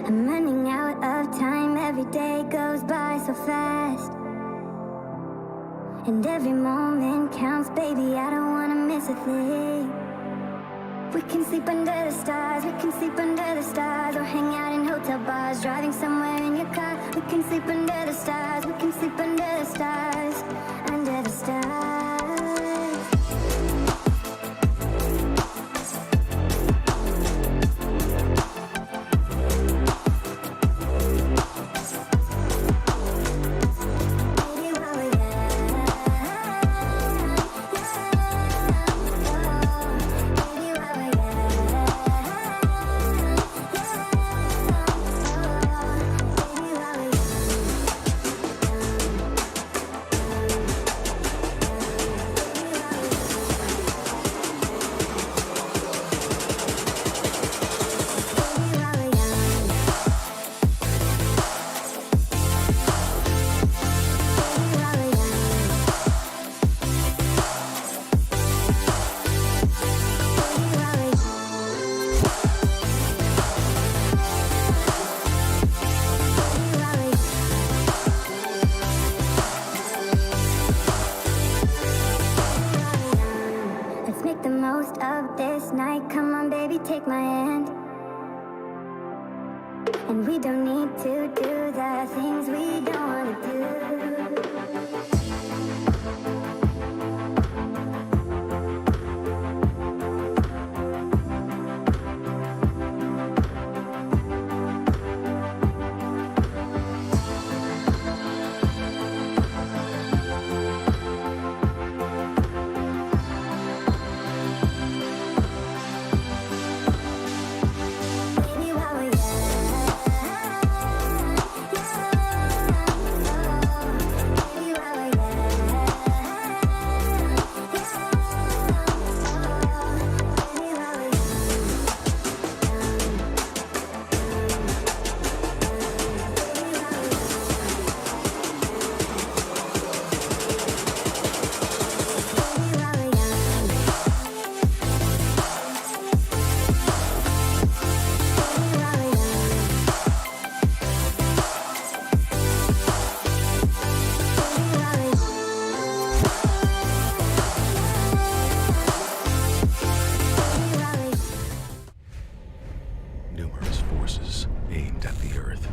I'm running out of time, every day goes by so fast. And every moment counts, baby, I don't wanna miss a thing. We can sleep under the stars, we can sleep under the stars, or hang out in hotel bars, driving somewhere in your car. We can sleep under the stars, we can sleep under the stars, under the stars. Take my hand, and we don't need to do the things we don't want to do. Numerous forces aimed at the Earth.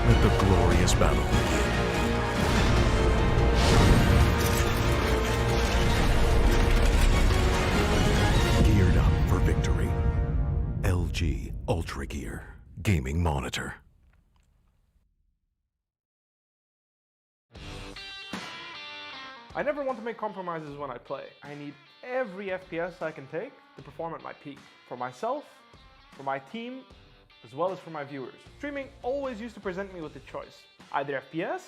Let the glorious battle begin. Geared up for victory. LG Ultragear Gaming Monitor. I never want to make compromises when I play. I need every FPS I can take to perform at my peak. For myself, for my team, as well as for my viewers. Streaming always used to present me with a choice, either FPS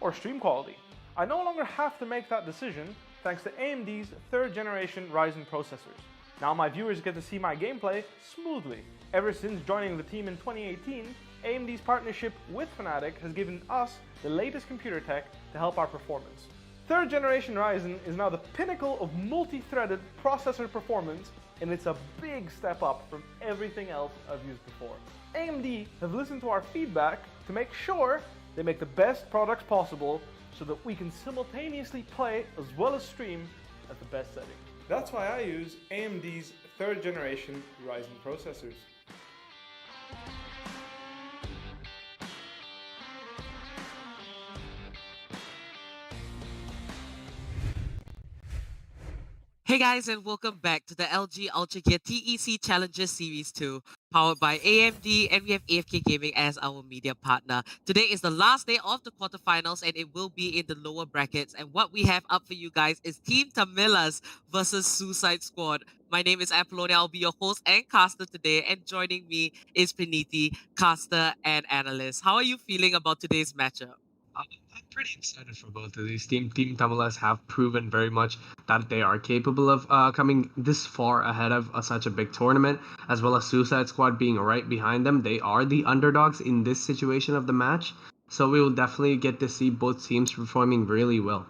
or stream quality. I no longer have to make that decision thanks to AMD's 3rd generation Ryzen processors. Now my viewers get to see my gameplay smoothly. Ever since joining the team in 2018, AMD's partnership with Fnatic has given us the latest computer tech to help our performance. 3rd generation Ryzen is now the pinnacle of multi-threaded processor performance, and it's a big step up from everything else I've used before. AMD have listened to our feedback to make sure they make the best products possible so that we can simultaneously play as well as stream at the best setting. That's why I use AMD's 3rd generation Ryzen processors. Hey guys, and welcome back to the LG Ultragear TEC Challenger Series 2, powered by AMD, and we have AFK Gaming as our media partner. Today is the last day of the quarterfinals, and it will be in the lower brackets. And what we have up for you guys is Team TAMILAS versus Suicide Squad. My name is Apollonia. I'll be your host and caster today, and joining me is Praniti, caster and analyst. How are you feeling about today's matchup? I'm pretty excited for both of these. Team Tamilas have proven very much that they are capable of coming this far ahead of such a big tournament, as well as Suicide Squad being right behind them. They are the underdogs in this situation of the match, so we will definitely get to see both teams performing really well.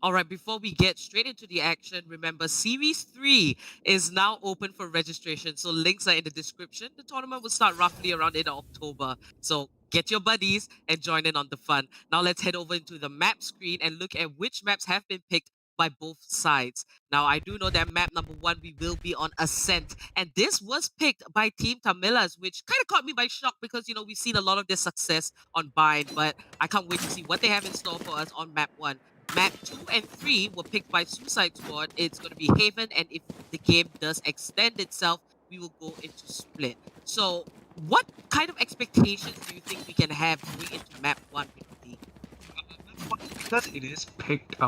All right, before we get straight into the action, remember Series 3 is now open for registration, so links are in the description. The tournament will start roughly around in October, so get your buddies and join in on the fun. Now let's head over into the map screen and look at which maps have been picked by both sides. Now, I do know that map number 1, we will be on Ascent, and this was picked by Team Tamilas, which kind of caught me by shock because, we've seen a lot of their success on Bind, but I can't wait to see what they have in store for us on map 1. Map 2 and 3 were picked by Suicide Squad. It's going to be Haven, and if the game does extend itself, we will go into Split. So, what kind of expectations do you think we can have going into map 1? Because it is picked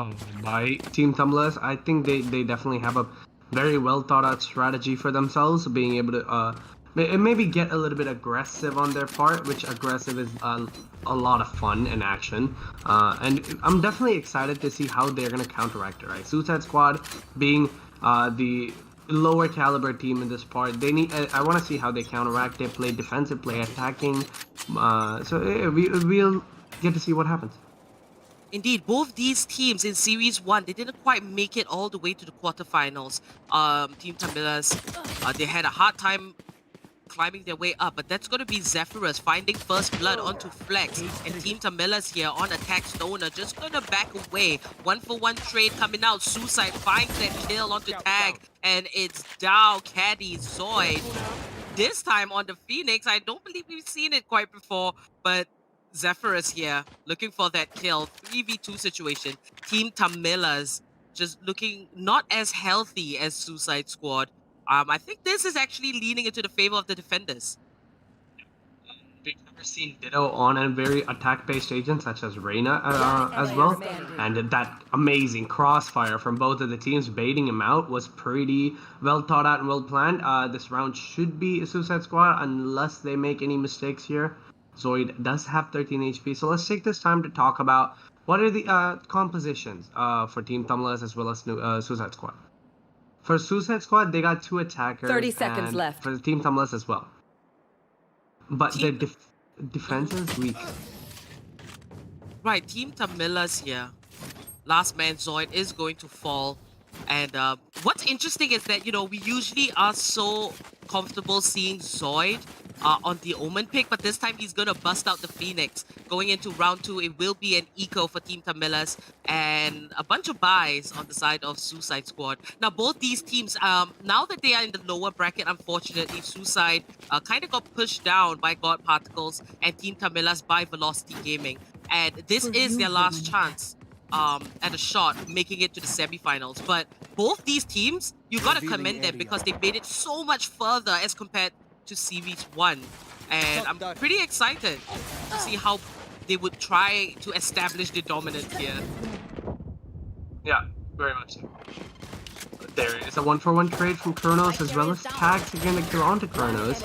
by Team Tamilas, I think they definitely have a very well thought out strategy for themselves, being able to maybe get a little bit aggressive on their part, which aggressive is a lot of fun and action. And I'm definitely excited to see how they're going to counteract it, right? Suicide Squad being the lower caliber team in this part, they need. I want to see how they counteract. They play defensive, play attacking. So we'll get to see what happens. Indeed, both these teams in Series 1, they didn't quite make it all the way to the quarterfinals. Team Tamilas, they had a hard time climbing their way up, but that's going to be Zephyrus finding first blood onto Flex, and Team Tamilas here on attack Stoner just going to back away. 1-for-1 trade coming out. Suicide finds that kill onto Tag, and it's Dow, Caddy, Zoid. This time on the Phoenix, I don't believe we've seen it quite before, but Zephyrus here looking for that kill. 3v2 situation. Team Tamilas just looking not as healthy as Suicide Squad. I think this is actually leaning into the favor of the defenders. We've never seen Ditto on a very attack-based agent such as Reyna as well. And that amazing crossfire from both of the teams baiting him out was pretty well thought out and well planned. This round should be a Suicide Squad unless they make any mistakes here. Zoid does have 13 HP, so let's take this time to talk about what are the compositions for Team Tamilas as well as Suicide Squad. For Suicide Squad, they got 2 attackers. 30 seconds left. For the Team Tamilas as well. But their defense is weak. Right, Team Tamilas here. Last man Zoid is going to fall. And what's interesting is that, we usually are so comfortable seeing Zoid on the Omen pick, but this time he's going to bust out the Phoenix. Going into round 2, it will be an eco for Team Tamilas and a bunch of buys on the side of Suicide Squad. Now, both these teams, now that they are in the lower bracket, unfortunately, Suicide kind of got pushed down by God Particles and Team Tamilas by Velocity Gaming. And this is their last chance at a shot making it to the semifinals. But both these teams, you gotta commend them because they made it so much further as compared to Series 1. And I'm pretty excited to see how they would try to establish the dominance here. Yeah, very much so. There is a 1-for-1 trade from Kronos as well as Tags again to kill onto Kronos.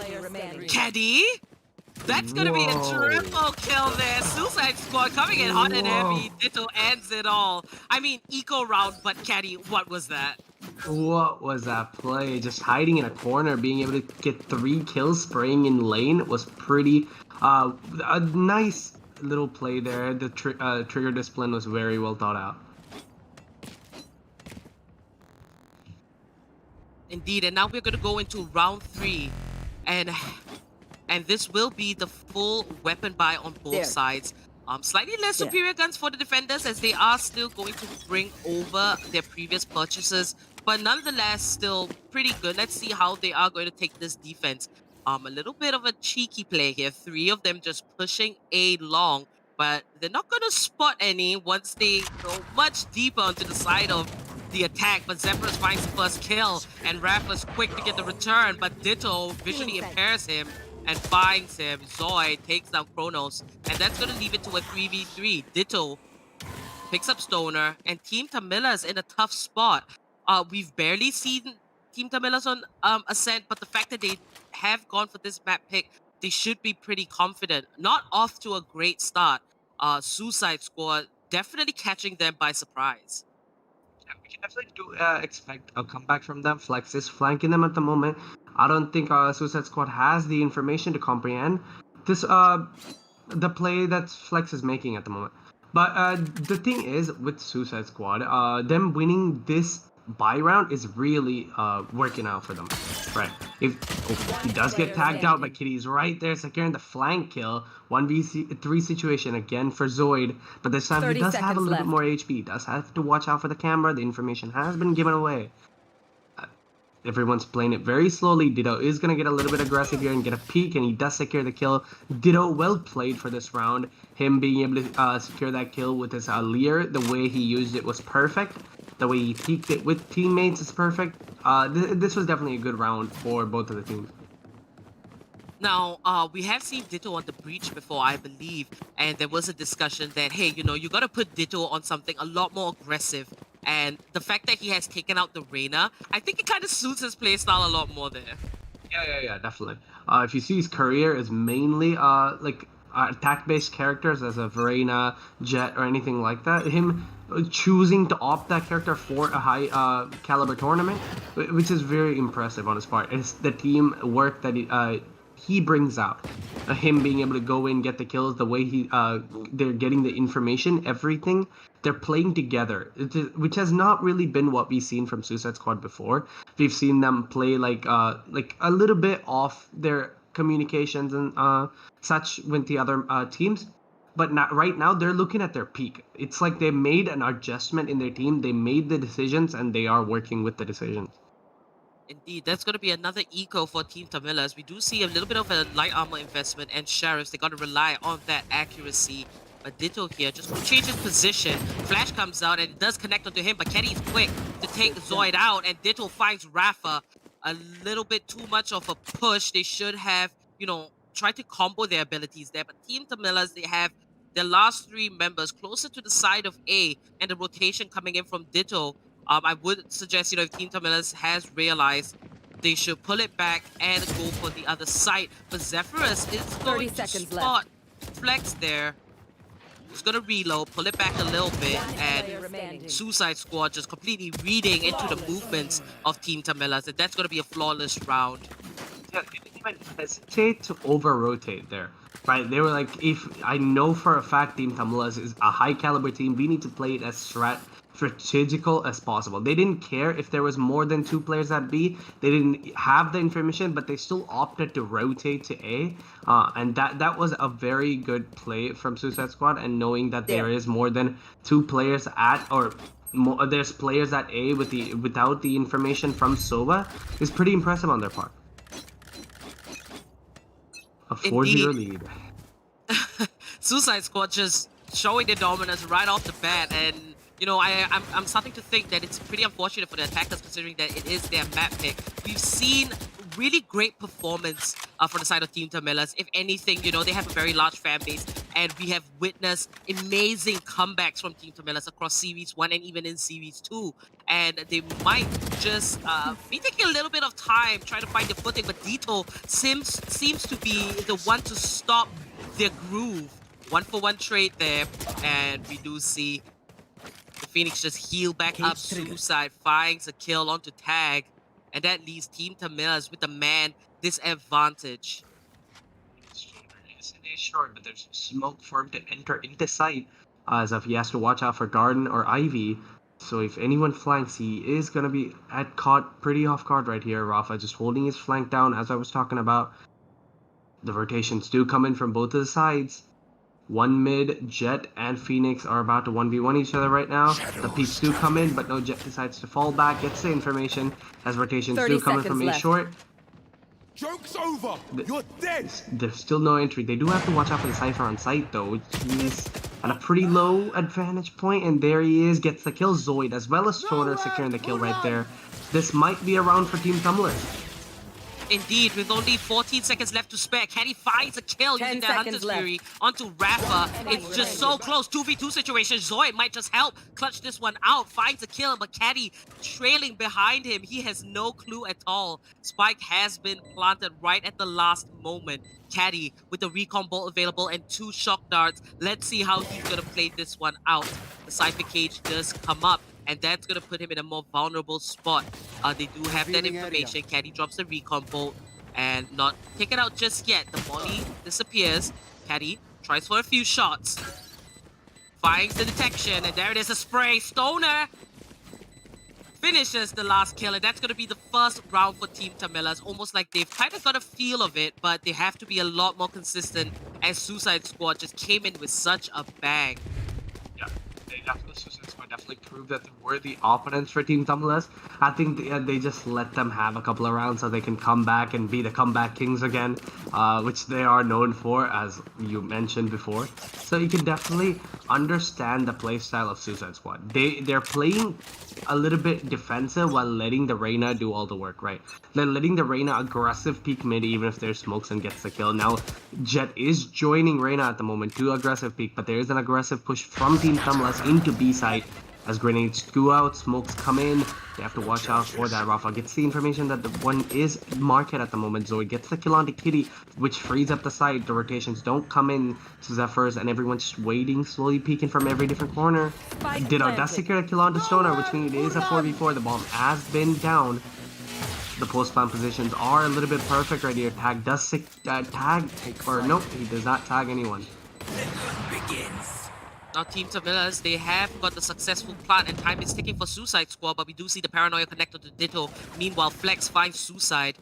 Caddy? That's gonna be a triple kill there. Suicide Squad coming in hot and heavy. Ditto ends it all. I mean, eco round, but Caddy, what was that? What was that play? Just hiding in a corner, being able to get 3 kills, spraying in lane was pretty a nice little play there. The trigger discipline was very well thought out. Indeed, and now we're gonna go into round 3, and this will be the full weapon buy on both sides. Slightly less superior guns for the defenders as they are still going to bring over their previous purchases, but nonetheless still pretty good. Let's see how they are going to take this defense. A little bit of a cheeky play here. 3 of them just pushing A long, but they're not going to spot any once they go much deeper onto the side of the attack, but Zephyrus finds the first kill, and Rafa's quick to get the return, but Ditto visually impairs him and finds him. Zoid takes down Kronos, and that's going to leave it to a 3v3. Ditto picks up Stoner, and Team TAMILAS in a tough spot. We've barely seen Team TAMILAS on Ascent, but the fact that they have gone for this map pick, they should be pretty confident. Not off to a great start. Suicide Squad definitely catching them by surprise. Yeah, we can definitely expect a comeback from them. Flex is flanking them at the moment. I don't think Suicide Squad has the information to comprehend this the play that Flex is making at the moment. But the thing is, with Suicide Squad, them winning this buy round is really working out for them. Right. If he does get tagged out, but Kitty's right there securing the flank kill. 1v3 situation again for Zoid. But this time he does have a little bit more HP. He does have to watch out for the camera. The information has been given away. Everyone's playing it very slowly. Ditto is going to get a little bit aggressive here and get a peek, and he does secure the kill. Ditto, well played for this round. Him being able to secure that kill with his leer, the way he used it was perfect. The way he peeked it with teammates is perfect. This was definitely a good round for both of the teams. Now, we have seen Ditto on the breach before, I believe, and there was a discussion that, hey, you know, you got to put Ditto on something a lot more aggressive. And the fact that he has taken out the Reyna, I think it kind of suits his playstyle a lot more there. Yeah, definitely. If you see, his career is mainly like attack-based characters as a Reyna, Jet, or anything like that. Him choosing to opt that character for a high caliber tournament, which is very impressive on his part. It's the team work that he brings out. Him being able to go in, get the kills, the way they're getting the information, everything. They're playing together, which has not really been what we've seen from Suicide Squad before. We've seen them play like a little bit off their communications and such with the other teams. But right now, they're looking at their peak. It's like they made an adjustment in their team. They made the decisions, and they are working with the decisions. Indeed, that's going to be another eco for Team TAMILAS. We do see a little bit of a light armor investment, and Sheriffs, they got to rely on that accuracy. But Ditto here just changes position. Flash comes out, and it does connect onto him, but Kenny's quick to take Zoid out, and Ditto finds Rafa. A little bit too much of a push. They should have, you know, tried to combo their abilities there, but Team TAMILAS, they have their last three members closer to the side of A, and the rotation coming in from Ditto. I would suggest, you know, if Team TAMILAS has realized, they should pull it back and go for the other side. But Zephyrus is going to spot Flex there. He's going to reload, pull it back a little bit, and Suicide Squad just completely reading into the movements of Team TAMILAS. And that's going to be a flawless round. Yeah, they didn't even hesitate to over-rotate there. Right, they were like, if I know for a fact Team TAMILAS is a high-caliber team, we need to play it as strategical as possible. They didn't care if there was more than 2 players at B. They didn't have the information, but they still opted to rotate to A. And that was a very good play from Suicide Squad. And knowing that there is more than 2 players at, or more, there's players at A without the information from Sova is pretty impressive on their part. A 4-0 lead. Suicide Squad just showing their dominance right off the bat, and you know, I'm starting to think that it's pretty unfortunate for the attackers, considering that it is their map pick. We've seen really great performance from the side of Team TAMILAS. If anything, you know, they have a very large fan base, and we have witnessed amazing comebacks from Team TAMILAS across Series 1 and even in Series 2. And they might just be taking a little bit of time trying to find the footing, but Ditto seems to be the one to stop their groove. 1-for-1 trade there, and we do see the Phoenix just heal back up. Suicide finds a kill onto Tag, and that leaves Team TAMILAS with the man disadvantage. It's in A short, but there's smoke for him to enter into sight, as if he has to watch out for Garden or Ivy. So if anyone flanks, he is going to be caught pretty off guard right here. Rafa just holding his flank down, as I was talking about. The rotations do come in from both of the sides. One mid, Jet and Phoenix are about to 1v1 each other right now. The peaks do come in, but no, Jet decides to fall back, gets the information, as rotations do come in from A short. Joke's over! You're dead! There's still no entry. They do have to watch out for the Cypher on site, though, which means at a pretty low advantage point, and there he is, gets the kill. Zoid as well as Stoner securing the kill right there. This might be a round for Team TAMILAS. Indeed, with only 14 seconds left to spare, Caddy finds a kill 10 using that Hunter's seconds left. Fury onto Rafa. It's just so close. 2v2 situation. Zoid might just help clutch this one out. Finds a kill, but Caddy trailing behind him. He has no clue at all. Spike has been planted right at the last moment. Caddy with the recon bolt available and 2 shock darts. Let's see how he's going to play this one out. The Cypher Cage does come up, and that's going to put him in a more vulnerable spot. They do have that information. Caddy drops the recon bolt and not taken out just yet. The molly disappears. Caddy tries for a few shots. Finds the detection, and there it is, a spray. Stoner finishes the last kill, and that's going to be the first round for Team TAMILAS. Almost like they've kind of got a feel of it, but they have to be a lot more consistent as Suicide Squad just came in with such a bang. Yeah, Suicide Squad definitely proved that they were the opponents for Team TAMILAS. I think they just let them have a couple of rounds so they can come back and be the comeback kings again, which they are known for, as you mentioned before. So you can definitely understand the playstyle of Suicide Squad. They're playing a little bit defensive while letting the Reyna do all the work, right? They're letting the Reyna aggressive peek mid even if there's smokes and gets the kill. Now, Jet is joining Reyna at the moment to aggressive peek, but there is an aggressive push from Team TAMILAS into B side as grenades go out, smokes come in. They have to watch out for that. Rafa gets the information that the one is market at the moment. Zoe gets the kill onto Kitty, which frees up the side. The rotations don't come in to Zephyrs, and everyone's just waiting, slowly peeking from every different corner. Ditto does secure a kill onto Stoner, which means it is a 4v4. The bomb has been down. The post-plant positions are a little bit perfect right here. Tag does tag, or nope, he does not tag anyone. Now Team TAMILAS, they have got the successful plant, and time is ticking for Suicide Squad, but we do see the Paranoia connected to Ditto. Meanwhile, Flex finds Suicide,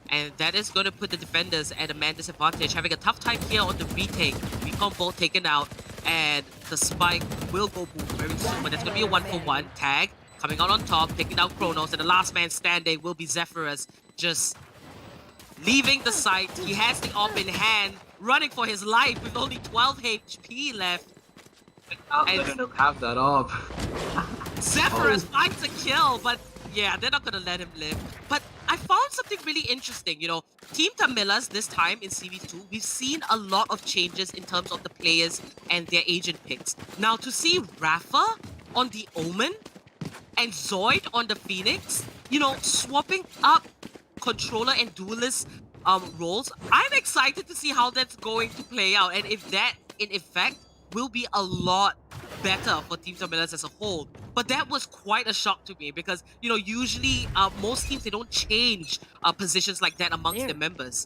and that is going to put the defenders at a man disadvantage, having a tough time here on the retake. Recon bolt taken out, and the Spike will go boom very soon, but it's going to be a 1-for-1. Tag coming out on top, taking out Kronos, and the last man standing will be Zephyrus, just leaving the site. He has the op in hand, running for his life with only 12 HP left. I don't have that up. Zephyrus finds a kill, but yeah, they're not gonna let him live. But I found something really interesting. You know, Team TAMILAS this time in CV2, we've seen a lot of changes in terms of the players and their agent picks. Now to see Rafa on the Omen and Zoid on the Phoenix, you know, swapping up controller and duelist roles, I'm excited to see how that's going to play out, and if that in effect will be a lot better for Team TAMILAS as a whole. But that was quite a shock to me because, you know, usually most teams, they don't change positions like that amongst their members.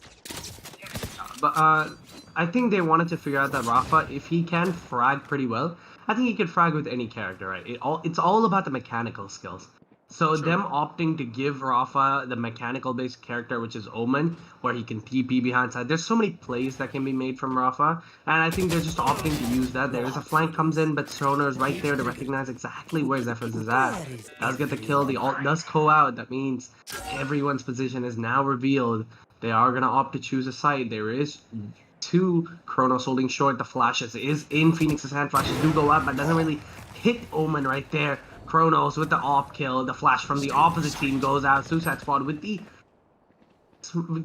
But I think they wanted to figure out that Rafa, if he can frag pretty well, I think he could frag with any character, right? It's all about the mechanical skills. So them opting to give Rafa the mechanical-based character, which is Omen, where he can TP behind side. There's so many plays that can be made from Rafa, and I think they're just opting to use that. There's a flank comes in, but Stoner is right there to recognize exactly where Zephyrus is at. Does get the kill, the ult does go out. That means everyone's position is now revealed. They are going to opt to choose a side. There is 2 Kronos holding short. The flashes is in Phoenix's hand. Flashes do go up, but doesn't really hit Omen right there. Kronos with the op kill. The flash from the opposite team goes out. Suicide Squad with the...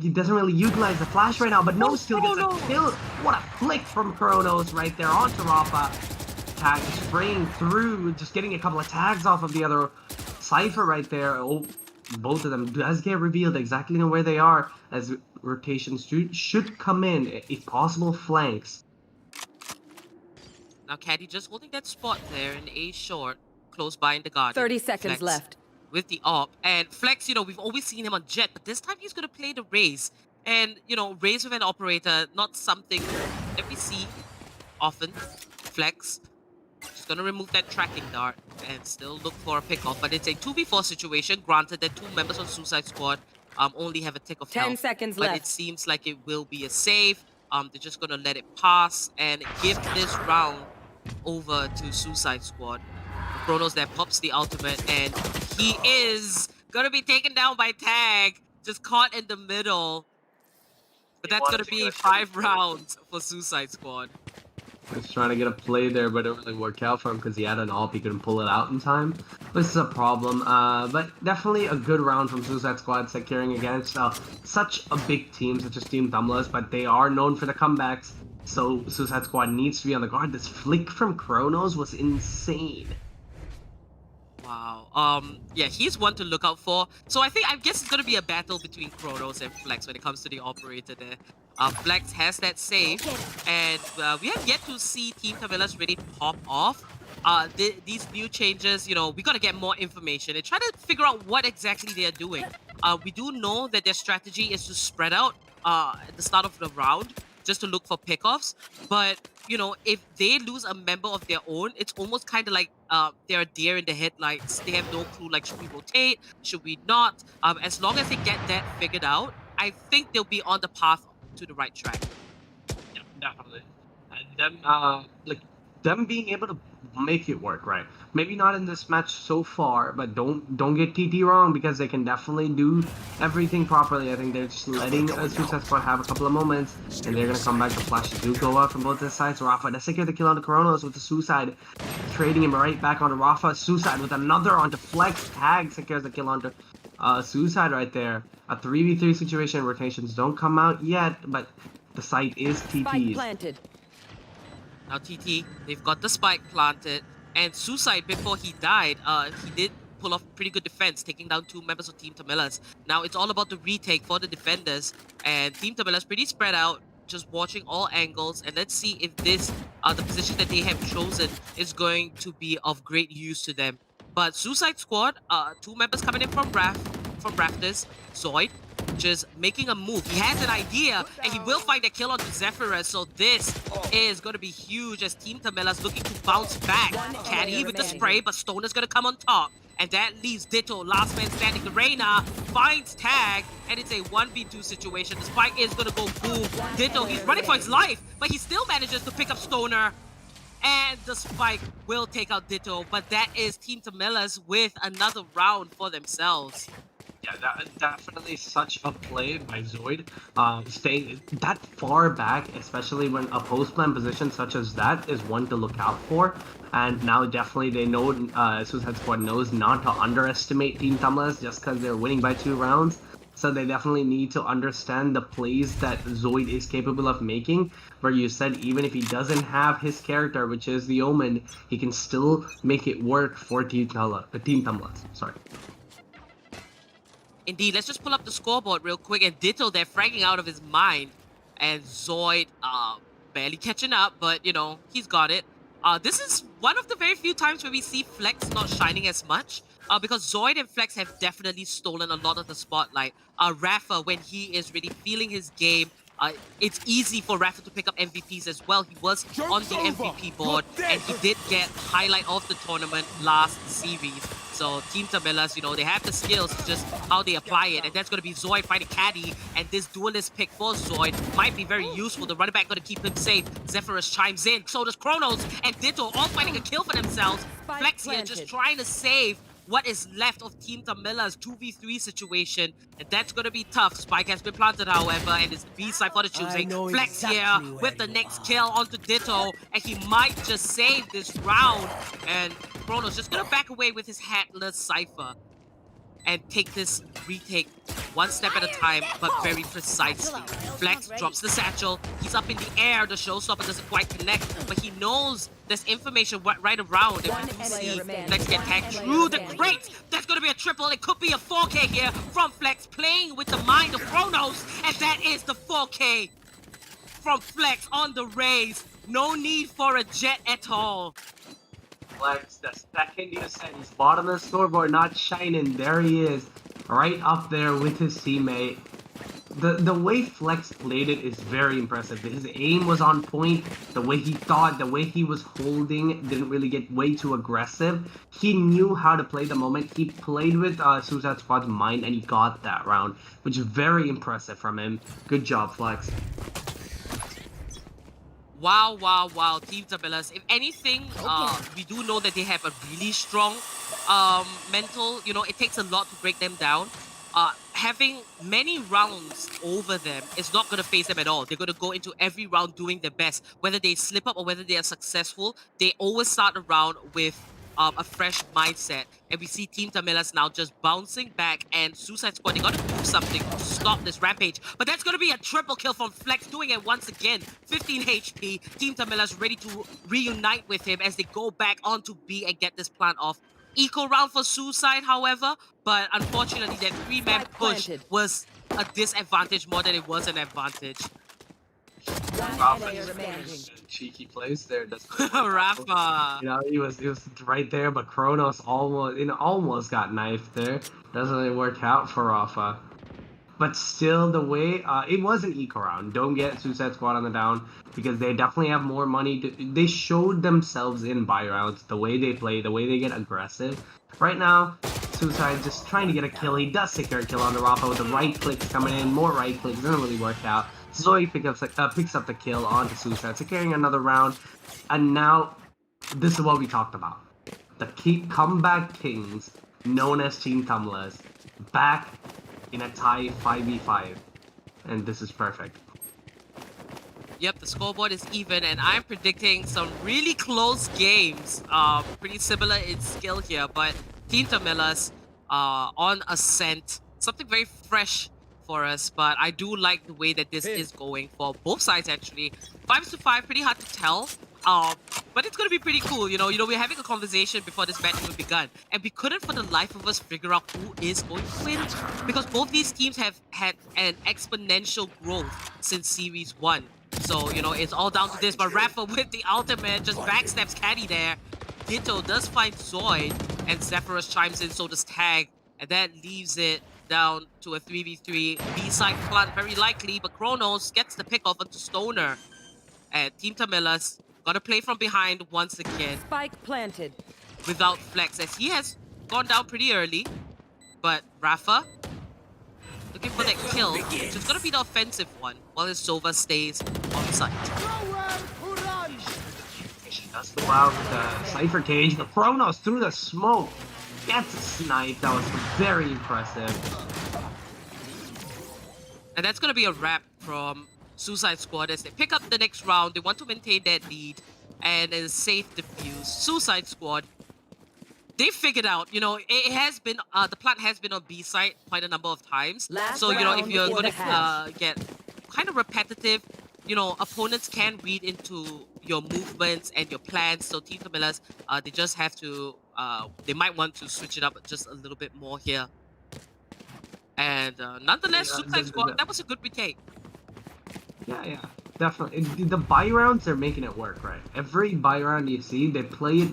He doesn't really utilize the flash right now, but no, still gets a kill. What a flick from Kronos right there onto Rafa. Tag spraying through, just getting a couple of tags off of the other Cypher right there. Oh, both of them does get revealed exactly where they are, as rotations should come in, if possible, flanks. Now Caddy just holding that spot there in A short, close by in the garden. 30 seconds Flex left. with the op. And Flex, you know, we've always seen him on Jet, but this time he's going to play the Raze. And, you know, Raze with an operator, not something that we see often. Flex, just going to remove that tracking dart and still look for a pick-off. But it's a 2v4 situation. Granted that 2 members on Suicide Squad only have a tick of 10 health. seconds but left. it seems like it will be a save. They're just going to let it pass and give this round over to Suicide Squad. Kronos that pops the ultimate, and he is gonna be taken down by Tag, just caught in the middle. But that's gonna be 5 rounds for Suicide Squad. Was trying to get a play there, but it didn't really work out for him because he had an AWP. He couldn't pull it out in time. This is a problem. But definitely a good round from Suicide Squad securing against such a big team such as Team TAMILAS, but they are known for the comebacks. So Suicide Squad needs to be on the guard. This flick from Kronos was insane. Wow. Yeah, he's one to look out for. So I guess it's gonna be a battle between Kronos and Flex when it comes to the operator there. Flex has that save, and we have yet to see Team TAMILAS really pop off. These new changes, you know, we gotta get more information and try to figure out what exactly they are doing. We do know that their strategy is to spread out at the start of the round, just to look for pickoffs. But, you know, if they lose a member of their own, it's almost kind of like they're a deer in the headlights. They have no clue, like, should we rotate? Should we not? As long as they get that figured out, I think they'll be on the path to the right track. Yeah, definitely. And them being able to make it work, right? Maybe not in this match so far, but don't get TT wrong, because they can definitely do everything properly. I think they're just letting Suicide Squad have a couple of moments, and they're gonna come back. The flashes do go up from both the sides. Rafa does secure the kill on the Kronos with the Suicide, trading him right back onto Rafa. Suicide with another onto Flex. Tag secures the kill onto Suicide right there. A 3v3 situation. Rotations don't come out yet, but the site is TT's. Now TT, they've got the spike planted, and Suicide, before he died, he did pull off pretty good defense, taking down 2 members of Team TAMILAS. Now it's all about the retake for the defenders, and Team TAMILAS pretty spread out, just watching all angles, and let's see if this, the position that they have chosen is going to be of great use to them. But Suicide Squad, 2 members coming in from Rafters, Zoid, just making a move. He has an idea, and he will find a kill onto Zephyrus, so this is going to be huge as Team TAMILAS looking to bounce back. Caddy with the spray, but Stoner's going to come on top, and that leaves Ditto, last man standing. The Reyna finds Tag, and it's a 1v2 situation. The spike is going to go boom. Ditto, he's running for his life, but he still manages to pick up Stoner, and the spike will take out Ditto, but that is Team TAMILAS with another round for themselves. Yeah, definitely such a play by Zoid. Staying that far back, especially when a post-plan position such as that is one to look out for. And now definitely they know, Suicide Squad knows not to underestimate Team TAMILAS just because they're winning by 2 rounds. So they definitely need to understand the plays that Zoid is capable of making, where you said even if he doesn't have his character, which is the Omen, he can still make it work for Team TAMILAS. Sorry. Indeed, let's just pull up the scoreboard real quick, and Ditto, they're fragging out of his mind. And Zoid, barely catching up, but, you know, he's got it. This is one of the very few times where we see Flex not shining as much, because Zoid and Flex have definitely stolen a lot of the spotlight. Rafa, when he is really feeling his game, it's easy for Rafa to pick up MVPs as well. He was on the MVP board, and he did get highlight of the tournament last series. So Team TAMILAS, you know, they have the skills, it's just how they apply it. And that's going to be Zoid fighting Caddy, and this duelist pick for Zoid might be very useful. The running back going to keep him safe. Zephyrus chimes in, so does Kronos and Ditto, all fighting a kill for themselves. Flex here just trying to save what is left of Team TAMILAS 2v3 situation, and that's gonna be tough. Spike has been planted, however, and it's the B side for the choosing. Flex here with the next kill onto Ditto, and he might just save this round. And Kronos just gonna back away with his Hatless Cypher and take this retake one step at a time, but very precisely. Flex drops the satchel. He's up in the air. The showstopper doesn't quite connect, but he knows there's information right around. If we do see Flex get tagged through the crate, that's going to be a triple. It could be a 4K here from Flex, playing with the mind of Kronos, and that is the 4K from Flex on the raise. No need for a jet at all. Flex, the second you said he's bottom of the scoreboard, not shining, there he is, right up there with his teammate. The way Flex played it is very impressive. His aim was on point, the way he thought, the way he was holding, didn't really get way too aggressive. He knew how to play the moment. He played with Suicide Squad's mind, and he got that round, which is very impressive from him. Good job, Flex. Wow, wow, wow, Team TAMILAS. If anything, we do know that they have a really strong mental, you know, it takes a lot to break them down. having many rounds over them is not going to phase them at all. They're going to go into every round doing their best. Whether they slip up or whether they are successful, they always start a round with a fresh mindset. And we see Team TAMILAS now just bouncing back, and Suicide Squad, they got to do something to stop this rampage. But that's going to be a triple kill from Flex, doing it once again. 15 HP. Team TAMILAS ready to reunite with him as they go back onto B and get this plant off. Eco round for Suicide, however, but unfortunately that 3-man push was a disadvantage more than it was an advantage. Cheeky plays there. Rafa. You know, he was right there, but Kronos almost got knifed there. Doesn't really work out for Rafa. But still, the way it was an eco round. Don't get Suicide Squad on the down because they definitely have more money. They showed themselves in buy rounds, the way they play, the way they get aggressive. Right now, Suicide just trying to get a kill. He does secure a kill on the Rafa with the right clicks coming in. More right clicks, doesn't really work out. Zoe picks up the kill onto Suicide, securing another round. And now, this is what we talked about. The comeback kings, known as Team TAMILAS, back in a tie 5v5. And this is perfect. Yep, the scoreboard is even, and I'm predicting some really close games. Pretty similar in skill here, but Team TAMILAS on Ascent. Something very fresh for us, but I do like the way that this is going for both sides actually. 5-5, pretty hard to tell. But it's gonna be pretty cool, you know, we're having a conversation before this match even begun, and we couldn't for the life of us figure out who is going to win, because both these teams have had an exponential growth since Series 1. So, you know, it's all down to this, but Rafa with the ultimate just backstabs Caddy there. Ditto does find Zoid, and Zephyrus chimes in, so does Tag, and that leaves it down to a 3v3. B-side plant very likely, but Kronos gets the pick off onto Stoner. And Team TAMILAS gotta play from behind once again. Spike planted. Without Flex, as he has gone down pretty early. But Rafa looking for that kill, which is gonna be the offensive one, while his Sova stays on site. She does go out with the Cypher Cage, but Kronos through the smoke gets a snipe. That was very impressive. And that's gonna be a wrap from Suicide Squad as they pick up the next round. They want to maintain that lead and a safe defuse. Suicide Squad, they figured out, you know, it has been, the plant has been on B site quite a number of times. So, you know, if you're going to get kind of repetitive, you know, opponents can read into your movements and your plans. So Team TAMILAS, they just have to, they might want to switch it up just a little bit more here. And nonetheless, Suicide Squad, that was a good retake. Yeah, definitely. The buy rounds are making it work, right? Every buy round you see, they play it.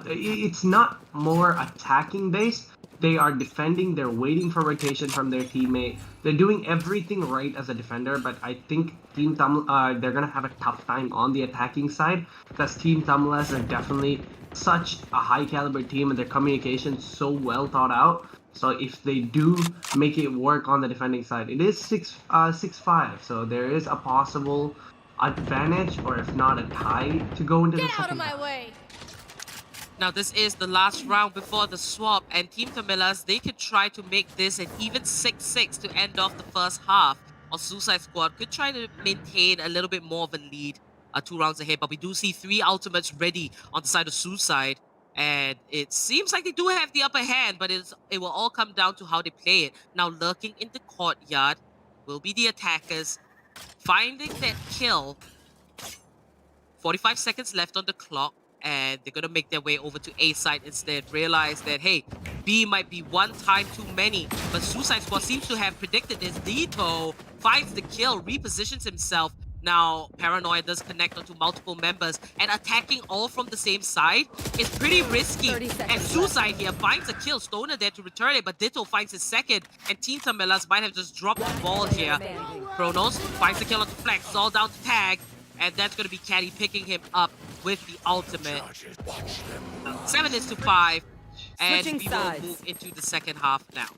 It's not more attacking based. They are defending. They're waiting for rotation from their teammate. They're doing everything right as a defender. But I think Team TAMILAS, they're gonna have a tough time on the attacking side because Team TAMILAS are definitely such a high caliber team and their communication so well thought out. So if they do make it work on the defending side, it is 6-5. So there is a possible advantage, or if not a tie, to go into the second. Get out of my way! Now this is the last round before the swap, and Team TAMILAS, they could try to make this an even 6-6 to end off the first half. Or Suicide Squad could try to maintain a little bit more of a lead 2 rounds ahead, but we do see 3 ultimates ready on the side of Suicide. And it seems like they do have the upper hand, but it will all come down to how they play it. Now, lurking in the courtyard will be the attackers. Finding that kill. 45 seconds left on the clock, and they're going to make their way over to A side instead. Realize that, hey, B might be one time too many, but Suicide Squad seems to have predicted this. Dito finds the kill, repositions himself. Now, Paranoia does connect onto multiple members, and attacking all from the same side is pretty risky. And Suicide here finds a kill. Stoner there to return it, but Ditto finds his second, and Team TAMILAS might have just dropped the ball here. Kronos finds the kill onto Flex. It's all down to Tag, and that's going to be Caddy picking him up with the ultimate. 7-5, and we will move into the second half now.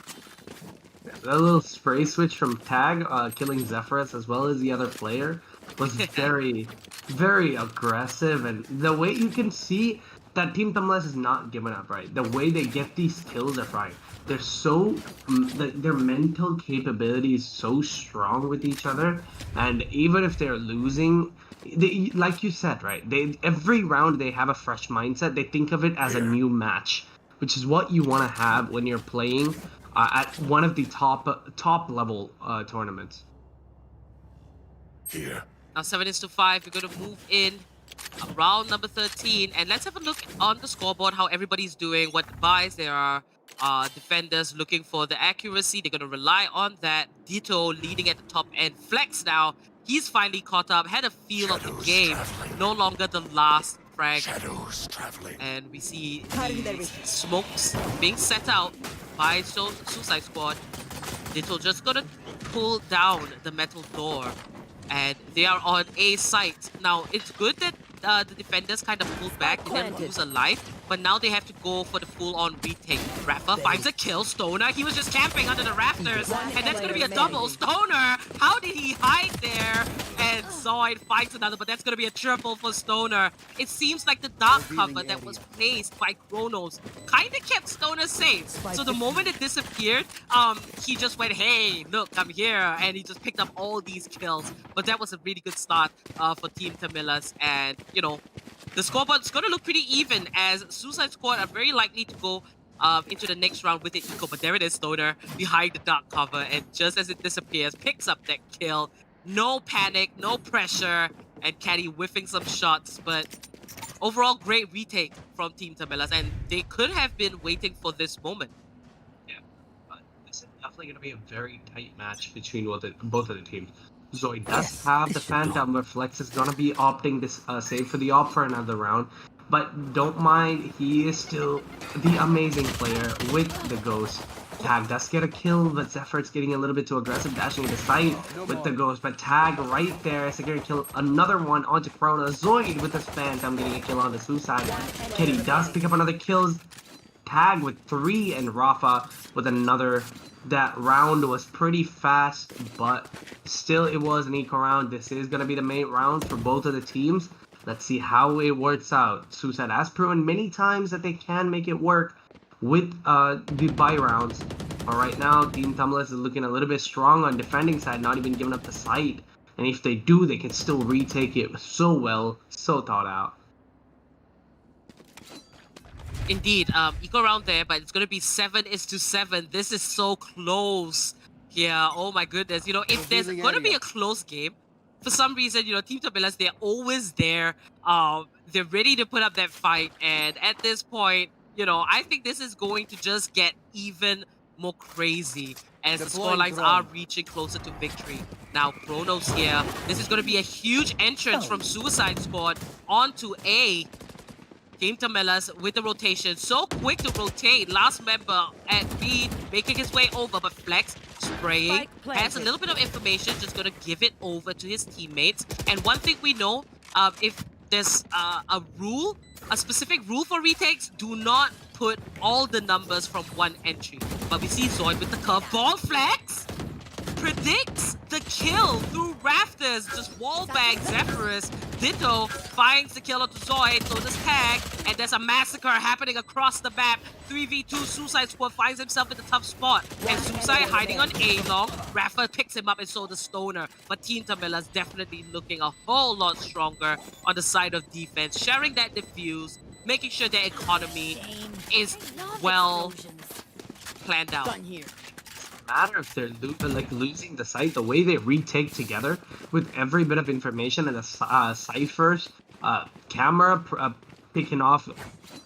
That little spray switch from Tag, killing Zephyrus as well as the other player, was very, very aggressive. And the way you can see that Team TAMILAS is not giving up, right? The way they get these kills are fine. They're so, their mental capability is so strong with each other, and even if they're losing, like you said, right? Every round they have a fresh mindset. They think of it as a new match, which is what you want to have when you're playing at one of the top level tournaments. Here. Now 7-5, we're going to move in round number 13, and let's have a look on the scoreboard how everybody's doing, what buys there are. Defenders looking for the accuracy, they're going to rely on that. Ditto leading at the top end. Flex now, he's finally caught up, had a feel of the game, no longer the last frag. And we see the smokes being set out by Suicide Squad. Ditto just going to pull down the metal door, and they are on A site. Now, it's good that the defenders kind of pulled back, they didn't lose a life, but now they have to go for the full-on retake. Rafa finds a kill. Stoner, he was just camping under the rafters, and that's going to be a double. Stoner, how did he hide there? And Zoid finds another, but that's going to be a triple for Stoner. It seems like the dark cover that was placed by Kronos kind of kept Stoner safe. So the moment it disappeared, he just went, hey, look, I'm here, and he just picked up all these kills. But that was a really good start for Team TAMILAS, and you know, the scoreboard's going to look pretty even as Suicide Squad are very likely to go into the next round with the eco. But there it is, Stoner behind the dark cover, and just as it disappears, picks up that kill. No panic, no pressure, and Caddy whiffing some shots. But overall, great retake from Team TAMILAS, and they could have been waiting for this moment. Yeah, but this is definitely going to be a very tight match between both of the teams. Zoid does have the Phantom, where Flex is going to be opting this save for the op for another round. But don't mind, he is still the amazing player with the Ghost. Tag does get a kill, but Zephyr's getting a little bit too aggressive, dashing into sight with the Ghost. But Tag right there is going to kill another one onto Corona. Zoid with his Phantom getting a kill on the Suicide. Kitty does pick up another kill. Tag with 3, and Rafa with another. That round was pretty fast, but still it was an eco round. This is going to be the main round for both of the teams. Let's see how it works out. Suicide has proven many times that they can make it work with the buy rounds. But right now, Team TAMILAS is looking a little bit strong on defending side, not even giving up the site. And if they do, they can still retake it so well, so thought out. Indeed, eco round there, but it's going to be 7-7. This is so close. Yeah, oh my goodness. You know, if there's going to be a close game, for some reason, you know, Team TAMILAS, they're always there. They're ready to put up that fight. And at this point, you know, I think this is going to just get even more crazy as the scorelines are reaching closer to victory. Now, Kronos here. This is going to be a huge entrance from Suicide Squad onto A. Team TAMILAS with the rotation. So quick to rotate. Last member at B making his way over, but Flex spraying. Has a little bit of information, just going to give it over to his teammates. And one thing we know, if there's a specific rule for retakes, do not put all the numbers from one entry. But we see Zoid with the curveball. Flex predicts the kill through rafters, just wallbang Zephyrus. Ditto finds the kill onto Zoid, so does Tag, and there's a massacre happening across the map. 3v2, Suicide Squad finds himself in a tough spot, and Suicide hiding on A-long. Rafa picks him up, and so does Stoner. But Team TAMILAS definitely looking a whole lot stronger on the side of defense, sharing that defuse, making sure their economy is well planned out. Matter if they're losing the site, the way they retake together with every bit of information and the ciphers, camera picking off,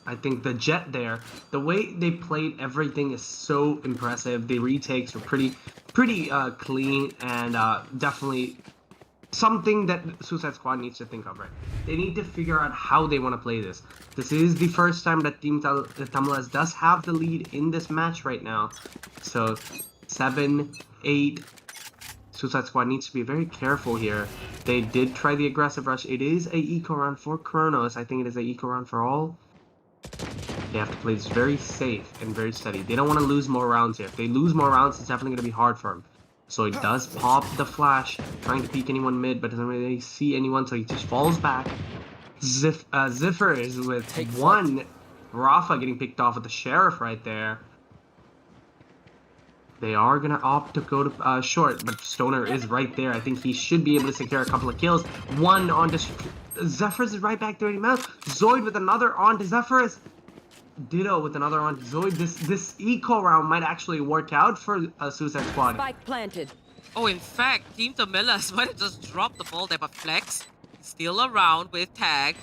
I think the jet there, the way they played everything is so impressive. The retakes were pretty clean, and definitely something that Suicide Squad needs to think of, right? They need to figure out how they want to play this. This is the first time that Team TAMILAS does have the lead in this match right now. So 7-8. Suicide Squad needs to be very careful here. They did try the aggressive rush. It is a eco round for Kronos. I think it is a eco round for all. They have to play this very safe and very steady. They don't want to lose more rounds here. If they lose more rounds, it's definitely going to be hard for them. So he does pop the flash, trying to peek anyone mid, but doesn't really see anyone, so he just falls back. Ziffer is with one. Rafa getting picked off with the Sheriff right there. They are gonna opt to go to short, but Stoner is right there. I think he should be able to secure a couple of kills. One onto Zephyrus is right back 30 miles. Zoid with another onto Zephyrus. Ditto with another onto Zoid. This eco round might actually work out for Suicide Squad. Spike planted. Oh, in fact, Team TAMILAS might have just dropped the ball there, but Flex still around with tag.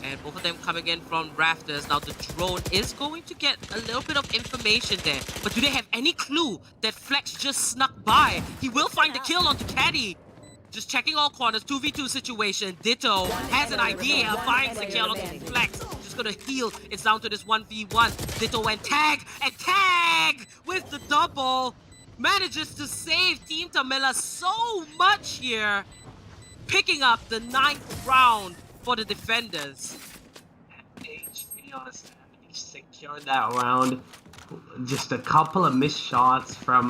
And both of them coming in from rafters. Now the drone is going to get a little bit of information there. But do they have any clue that Flex just snuck by? He will find the kill onto Caddy. Just checking all corners, 2v2 situation. Ditto has an idea, finds the kill onto Flex. Just gonna heal. It's down to this 1v1. Ditto and tag with the double. Manages to save Team TAMILAS so much here. Picking up the 9th round for the defenders. HP on his secured that round. Just a couple of missed shots from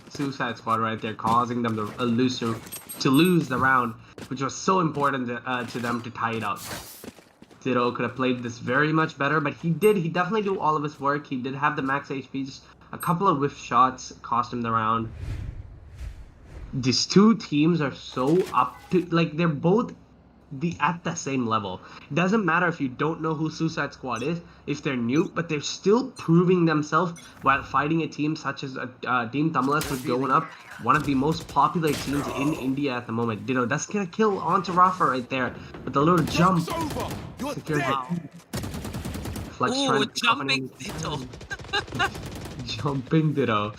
Suicide Squad right there, causing them to lose the round, which was so important to them to tie it up. Ditto could have played this very much better, but he did. He definitely do all of his work. He did have the max HP. Just a couple of whiff shots cost him the round. These two teams are so up to, like, they're both at the same level. It doesn't matter if you don't know who Suicide Squad is, if they're new, but they're still proving themselves while fighting a team such as Team TAMILAS, who's going up, one of the most popular teams in India at the moment. Ditto, that's gonna kill onto Rafa right there with a little jump. Secures it. Flex Ooh, jumping Ditto. Jumping Ditto.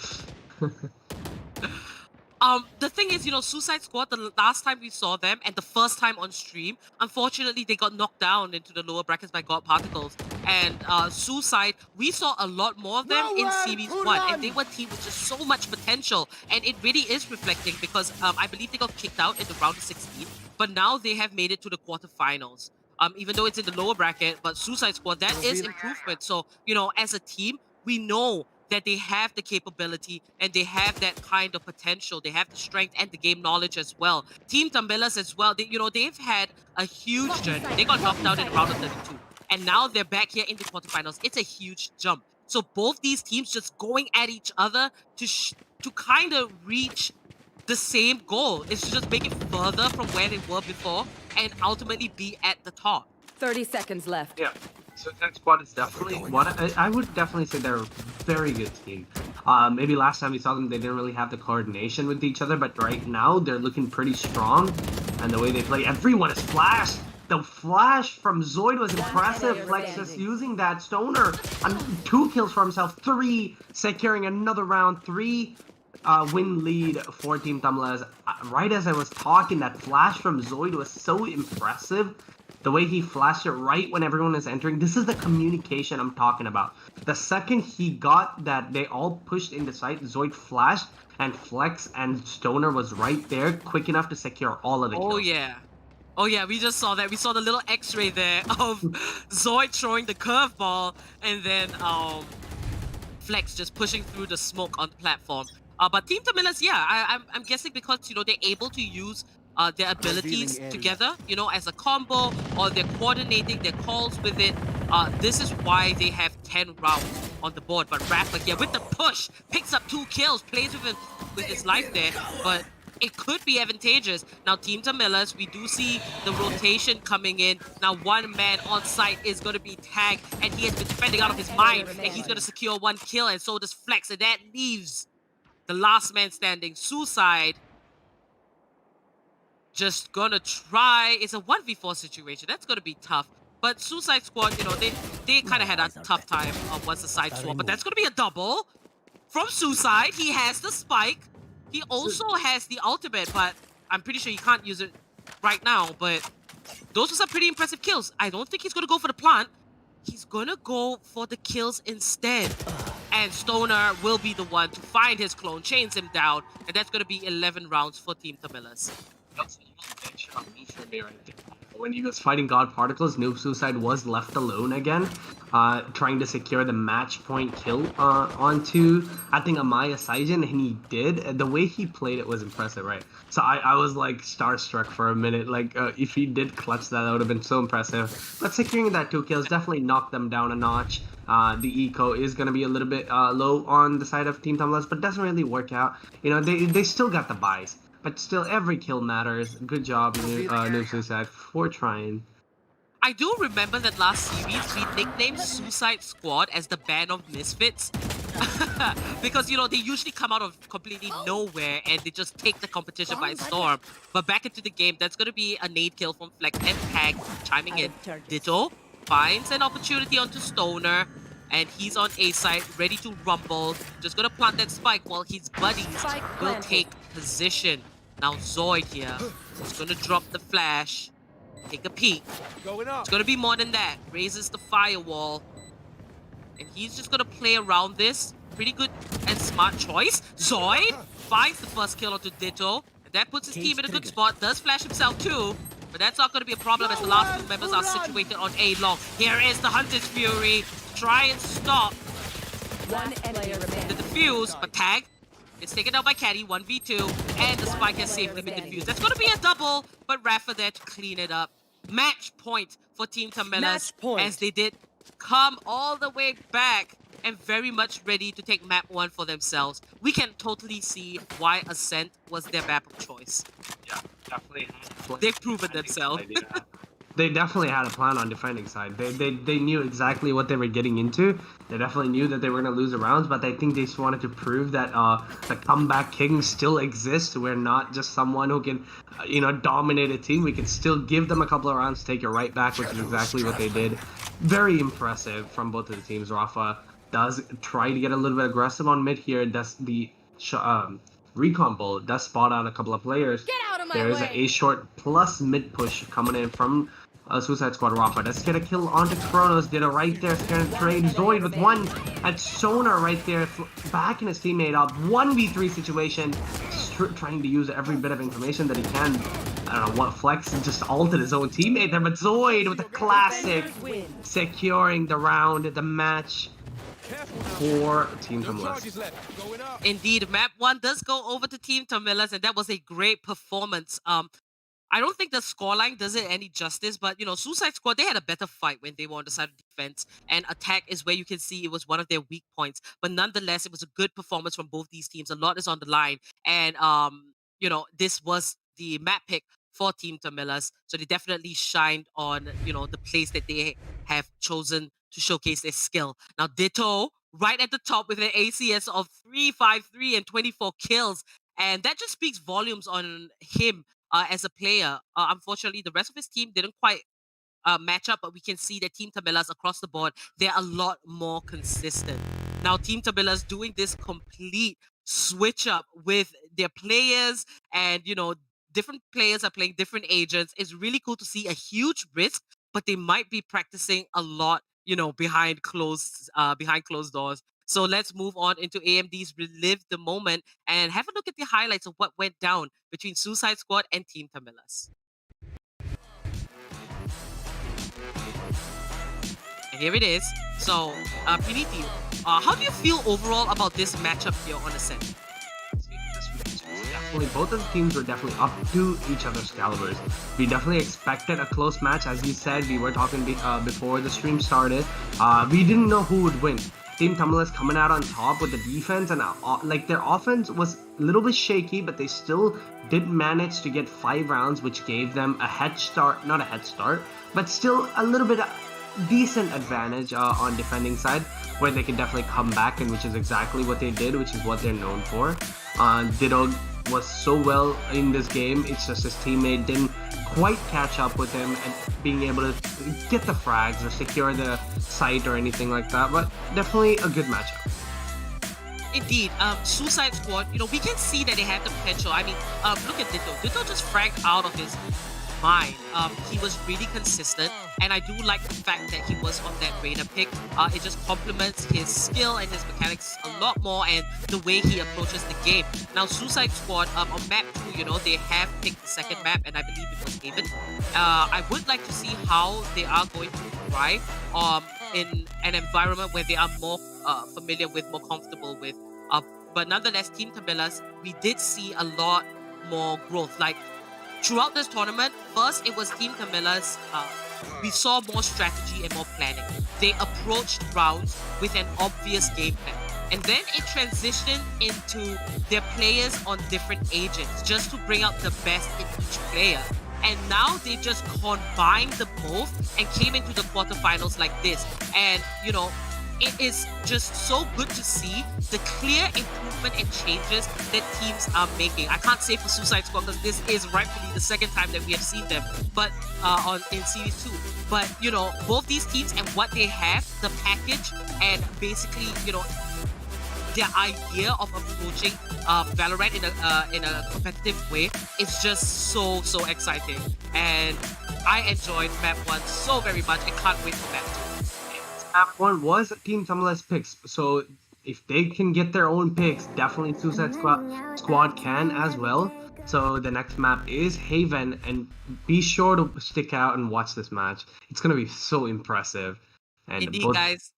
The thing is, you know, Suicide Squad, the last time we saw them and the first time on stream, unfortunately, they got knocked down into the lower brackets by God Particles. And Suicide, we saw a lot more of them in Series 1, and they were teams with just so much potential. And it really is reflecting because I believe they got kicked out in the round of 16, but now they have made it to the quarterfinals. Even though it's in the lower bracket, but Suicide Squad, that is improvement. So, you know, as a team, we know that they have the capability and they have that kind of potential. They have the strength and the game knowledge as well. Team TAMILAS as well, they've had a huge journey. They got knocked out in the round of 32. And now they're back here in the quarterfinals. It's a huge jump. So both these teams just going at each other to kind of reach the same goal. It's to just make it further from where they were before and ultimately be at the top. 30 seconds left. Yeah. Suicide Squad is definitely one. I would definitely say they're a very good team. Maybe last time we saw them, they didn't really have the coordination with each other, but right now they're looking pretty strong. And the way they play, everyone is flash. The flash from Zoid was impressive. Flex just using that. Stoner, 2 kills for himself, 3 securing another round, 3 win lead for Team TAMILAS. Right as I was talking, that flash from Zoid was so impressive. The way he flashed it right when everyone is entering. This is the communication I'm talking about. The second he got that they all pushed into sight, Zoid flashed, and Flex and Stoner was right there, quick enough to secure all of the kills. Oh yeah. Oh yeah, we just saw that. We saw the little x-ray there of Zoid throwing the curveball, and then Flex just pushing through the smoke on the platform. But Team TAMILAS, yeah, I'm guessing because, you know, they're able to use their abilities together, you know, as a combo, or they're coordinating their calls with it. This is why they have 10 rounds on the board. But Rafa here with the push, picks up 2 kills, plays with his life there, but it could be advantageous. Now, Team TAMILAS, we do see the rotation coming in. Now, one man on site is going to be tagged, and he has been defending out of his mind, and he's going to secure 1 kill, and so does Flex, and that leaves the last man standing, Suicide. Just gonna try. It's a 1v4 situation. That's gonna be tough. But Suicide Squad, you know, they kind of had a tough time once the side swap. But that's gonna be a double from Suicide. He has the spike. He also has the ultimate, but I'm pretty sure he can't use it right now. But those were some pretty impressive kills. I don't think he's gonna go for the plant. He's gonna go for the kills instead. And Stoner will be the one to find his clone, chains him down, and that's gonna be 11 rounds for Team TAMILAS. when he was fighting God Particles, Noob Suicide was left alone again, trying to secure the match point kill onto, I think, Amaya Saijin, and he did. The way he played it was impressive, right? So I was like starstruck for a minute. Like if he did clutch that would have been so impressive. But securing that 2 kills definitely knocked them down a notch. The eco is going to be a little bit low on the side of Team TAMILAS, but doesn't really work out. You know, they still got the buys. But still, every kill matters. Good job, Noob Suicide, for trying. I do remember that last series we nicknamed Suicide Squad as the band of misfits. Because, you know, they usually come out of completely nowhere and they just take the competition by storm. But back into the game, that's going to be a nade kill from Flex and Tag chiming in. Ditto finds an opportunity onto Stoner. And he's on A side, ready to rumble. Just gonna plant that spike while his buddies will take position. Now Zoid here is gonna drop the flash. Take a peek. It's gonna be more than that. Raises the firewall. And he's just gonna play around this. Pretty good and smart choice. Zoid finds the first kill onto Ditto. And that puts his team in a good spot. Does flash himself too. But that's not gonna be a problem as the last 2 members are situated on A long. Here is the Hunter's Fury. Try and stop One enemy the remaining. defuse, but Tag is taken out by Caddy, 1v2, and the spike has safely been defused. That's going to be a double, but Rafa there to clean it up. Match point for Team TAMILAS Match point. as they did come all the way back and very much ready to take map 1 for themselves. We can totally see why Ascent was their map of choice. Yeah, definitely. They've proven themselves. They definitely had a plan on defending side. They knew exactly what they were getting into. They definitely knew that they were going to lose the rounds, but I think they just wanted to prove that the comeback king still exists. We're not just someone who can, dominate a team. We can still give them a couple of rounds, take it right back, which is exactly what they did. Very impressive from both of the teams. Rafa does try to get a little bit aggressive on mid here. Does the recon bull does spot out a couple of players. Get out of my There's way. a short plus mid push coming in from Suicide Squad. Rafa does get a kill onto Kronos. Did it right there. Scaring trade. Zoid with one at Sonar right there. Backing his teammate up. 1v3 situation. Trying to use every bit of information that he can. I don't know what Flex just ulted his own teammate there, but Zoid with a classic securing the round, the match for Team TAMILAS. Indeed, map 1 does go over to Team TAMILAS, and that was a great performance. I don't think the scoreline does it any justice, but, Suicide Squad, they had a better fight when they were on the side of defense, and attack is where you can see it was one of their weak points. But nonetheless, it was a good performance from both these teams. A lot is on the line, and, this was the map pick for Team TAMILAS, so they definitely shined on, the place that they have chosen to showcase their skill. Now, Ditto, right at the top with an ACS of 353 and 24 kills, and that just speaks volumes on him as a player. Unfortunately, the rest of his team didn't quite match up, but we can see that Team TAMILAS across the board, they're a lot more consistent. Now, Team TAMILAS doing this complete switch up with their players, and, different players are playing different agents. It's really cool to see a huge risk, but they might be practicing a lot, behind closed doors. So let's move on into AMD's Relive the Moment and have a look at the highlights of what went down between Suicide Squad and Team TAMILAS. And here it is. So, Priniti, how do you feel overall about this matchup here on Ascent? Definitely, both of the teams were definitely up to each other's calibers. We definitely expected a close match. As you said, we were talking before the stream started. We didn't know who would win. Team TAMILAS coming out on top with the defense, and their offense was a little bit shaky, but they still did manage to get 5 rounds, which gave them a head start, not a head start, but still a little bit decent advantage on defending side, where they can definitely come back, and which is exactly what they did, which is what they're known for. Ditto was so well in this game. It's just his teammate didn't quite catch up with him and being able to get the frags or secure the site or anything like that, but definitely a good matchup. Indeed, Suicide Squad, we can see that they have the potential. I mean, look at Ditto. Ditto just fragged out of his mind. He was really consistent, and I do like the fact that he was on that Radeon pick. It just complements his skill and his mechanics a lot more, and the way he approaches the game. Now, Suicide Squad on map 2, they have picked the second map, and I believe it was Haven. I would like to see how they are going to thrive in an environment where they are more familiar with, more comfortable with. But nonetheless, Team TAMILAS, we did see a lot more growth. Like, throughout this tournament, first it was Team TAMILAS. We saw more strategy and more planning. They approached rounds with an obvious game plan. And then it transitioned into their players on different agents just to bring out the best in each player. And now they just combined the both and came into the quarterfinals like this. And, it is just so good to see the clear improvement and changes that teams are making. I can't say for Suicide Squad because this is rightfully the second time that we have seen them, but in Series 2. But, both these teams and what they have, the package, and basically, their idea of approaching Valorant in a competitive way is just so exciting. And I enjoyed Map 1 so very much and can't wait for Map 2. Map 1 was Team TAMILAS picks, so if they can get their own picks, definitely Suicide Squad can as well. So the next map is Haven, and be sure to stick out and watch this match. It's going to be so impressive. And Indeed, guys.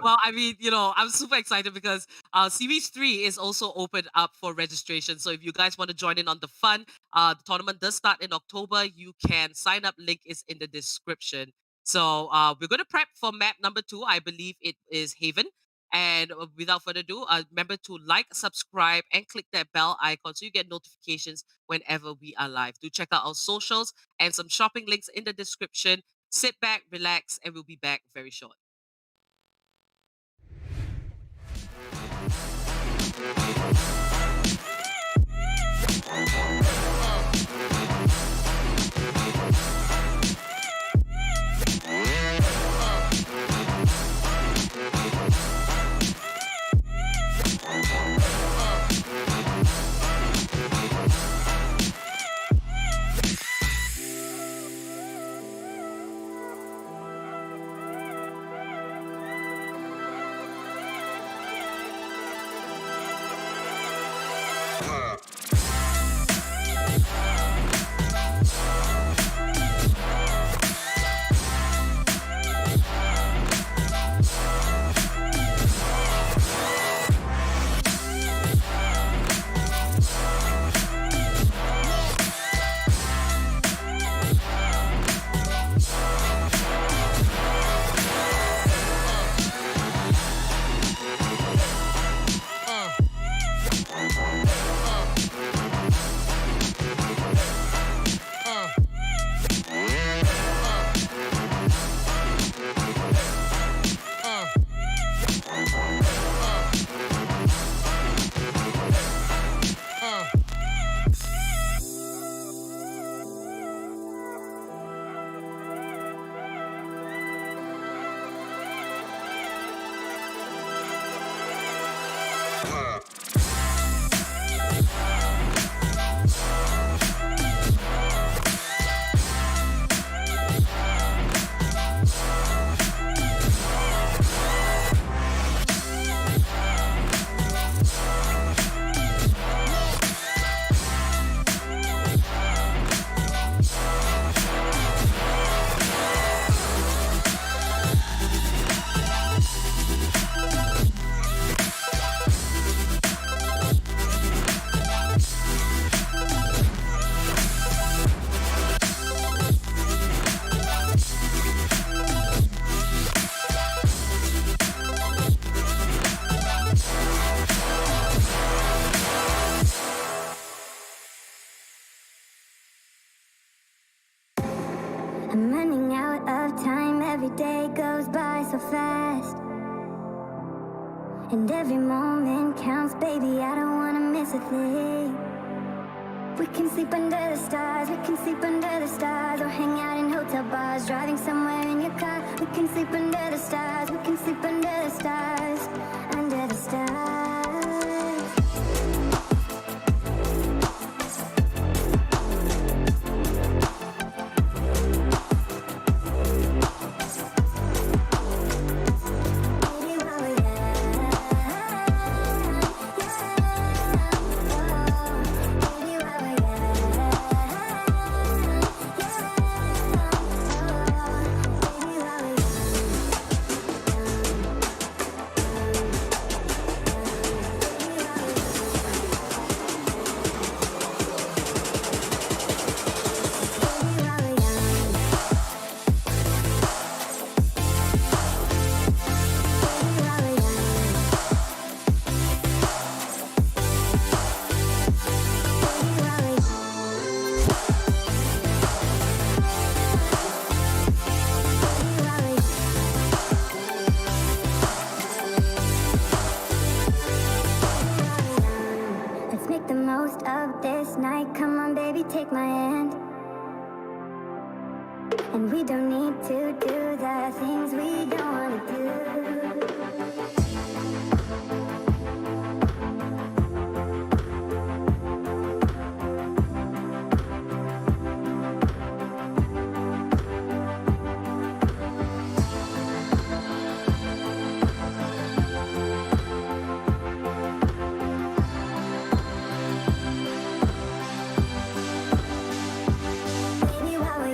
Well, I mean, I'm super excited because Series 3 is also open up for registration. So if you guys want to join in on the fun, the tournament does start in October. You can sign up. Link is in the description. So we're going to prep for map number 2. I believe it is Haven. And without further ado, remember to like, subscribe, and click that bell icon so you get notifications whenever we are live. Do check out our socials and some shopping links in the description. Sit back, relax, and we'll be back very short. I'm running out of time, every day goes by so fast. And every moment counts, baby, I don't wanna miss a thing. We can sleep under the stars, we can sleep under the stars, or hang out in hotel bars, driving somewhere in your car. We can sleep under the stars, we can sleep under the stars, under the stars. need to do the things we don't wanna do. Baby, while we're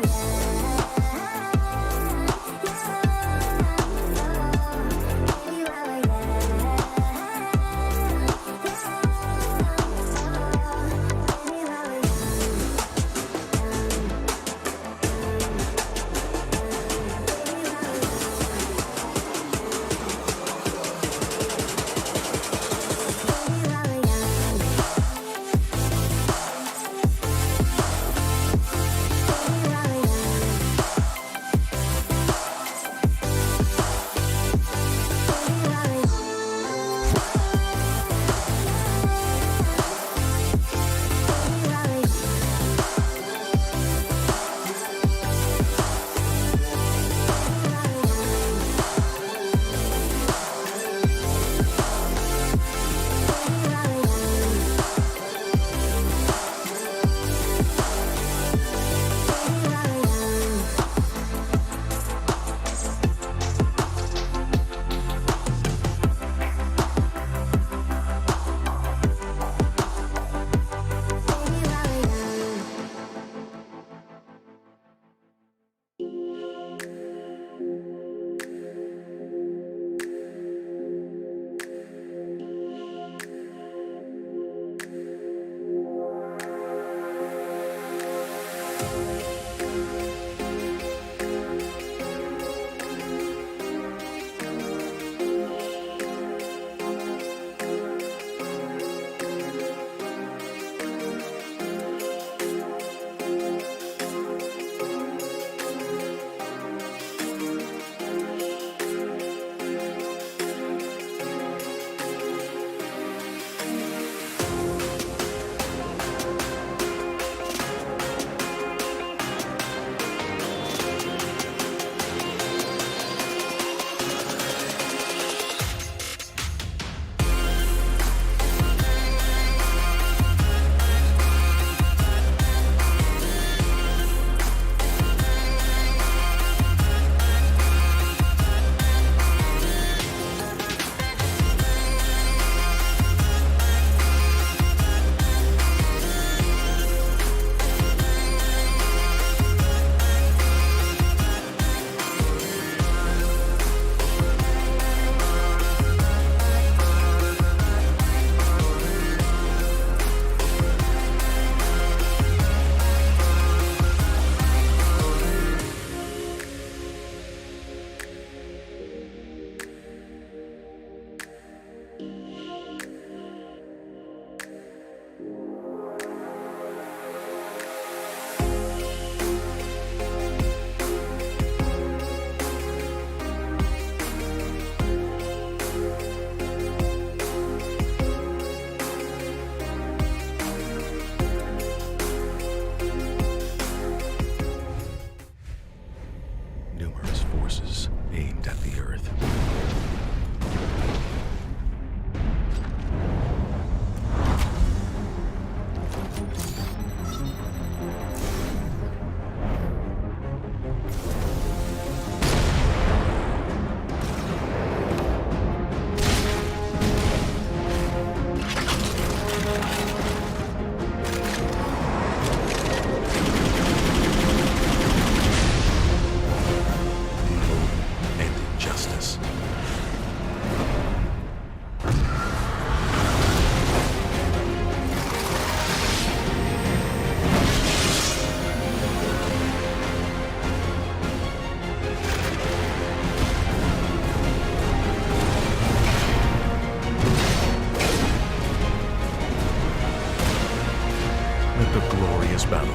battle.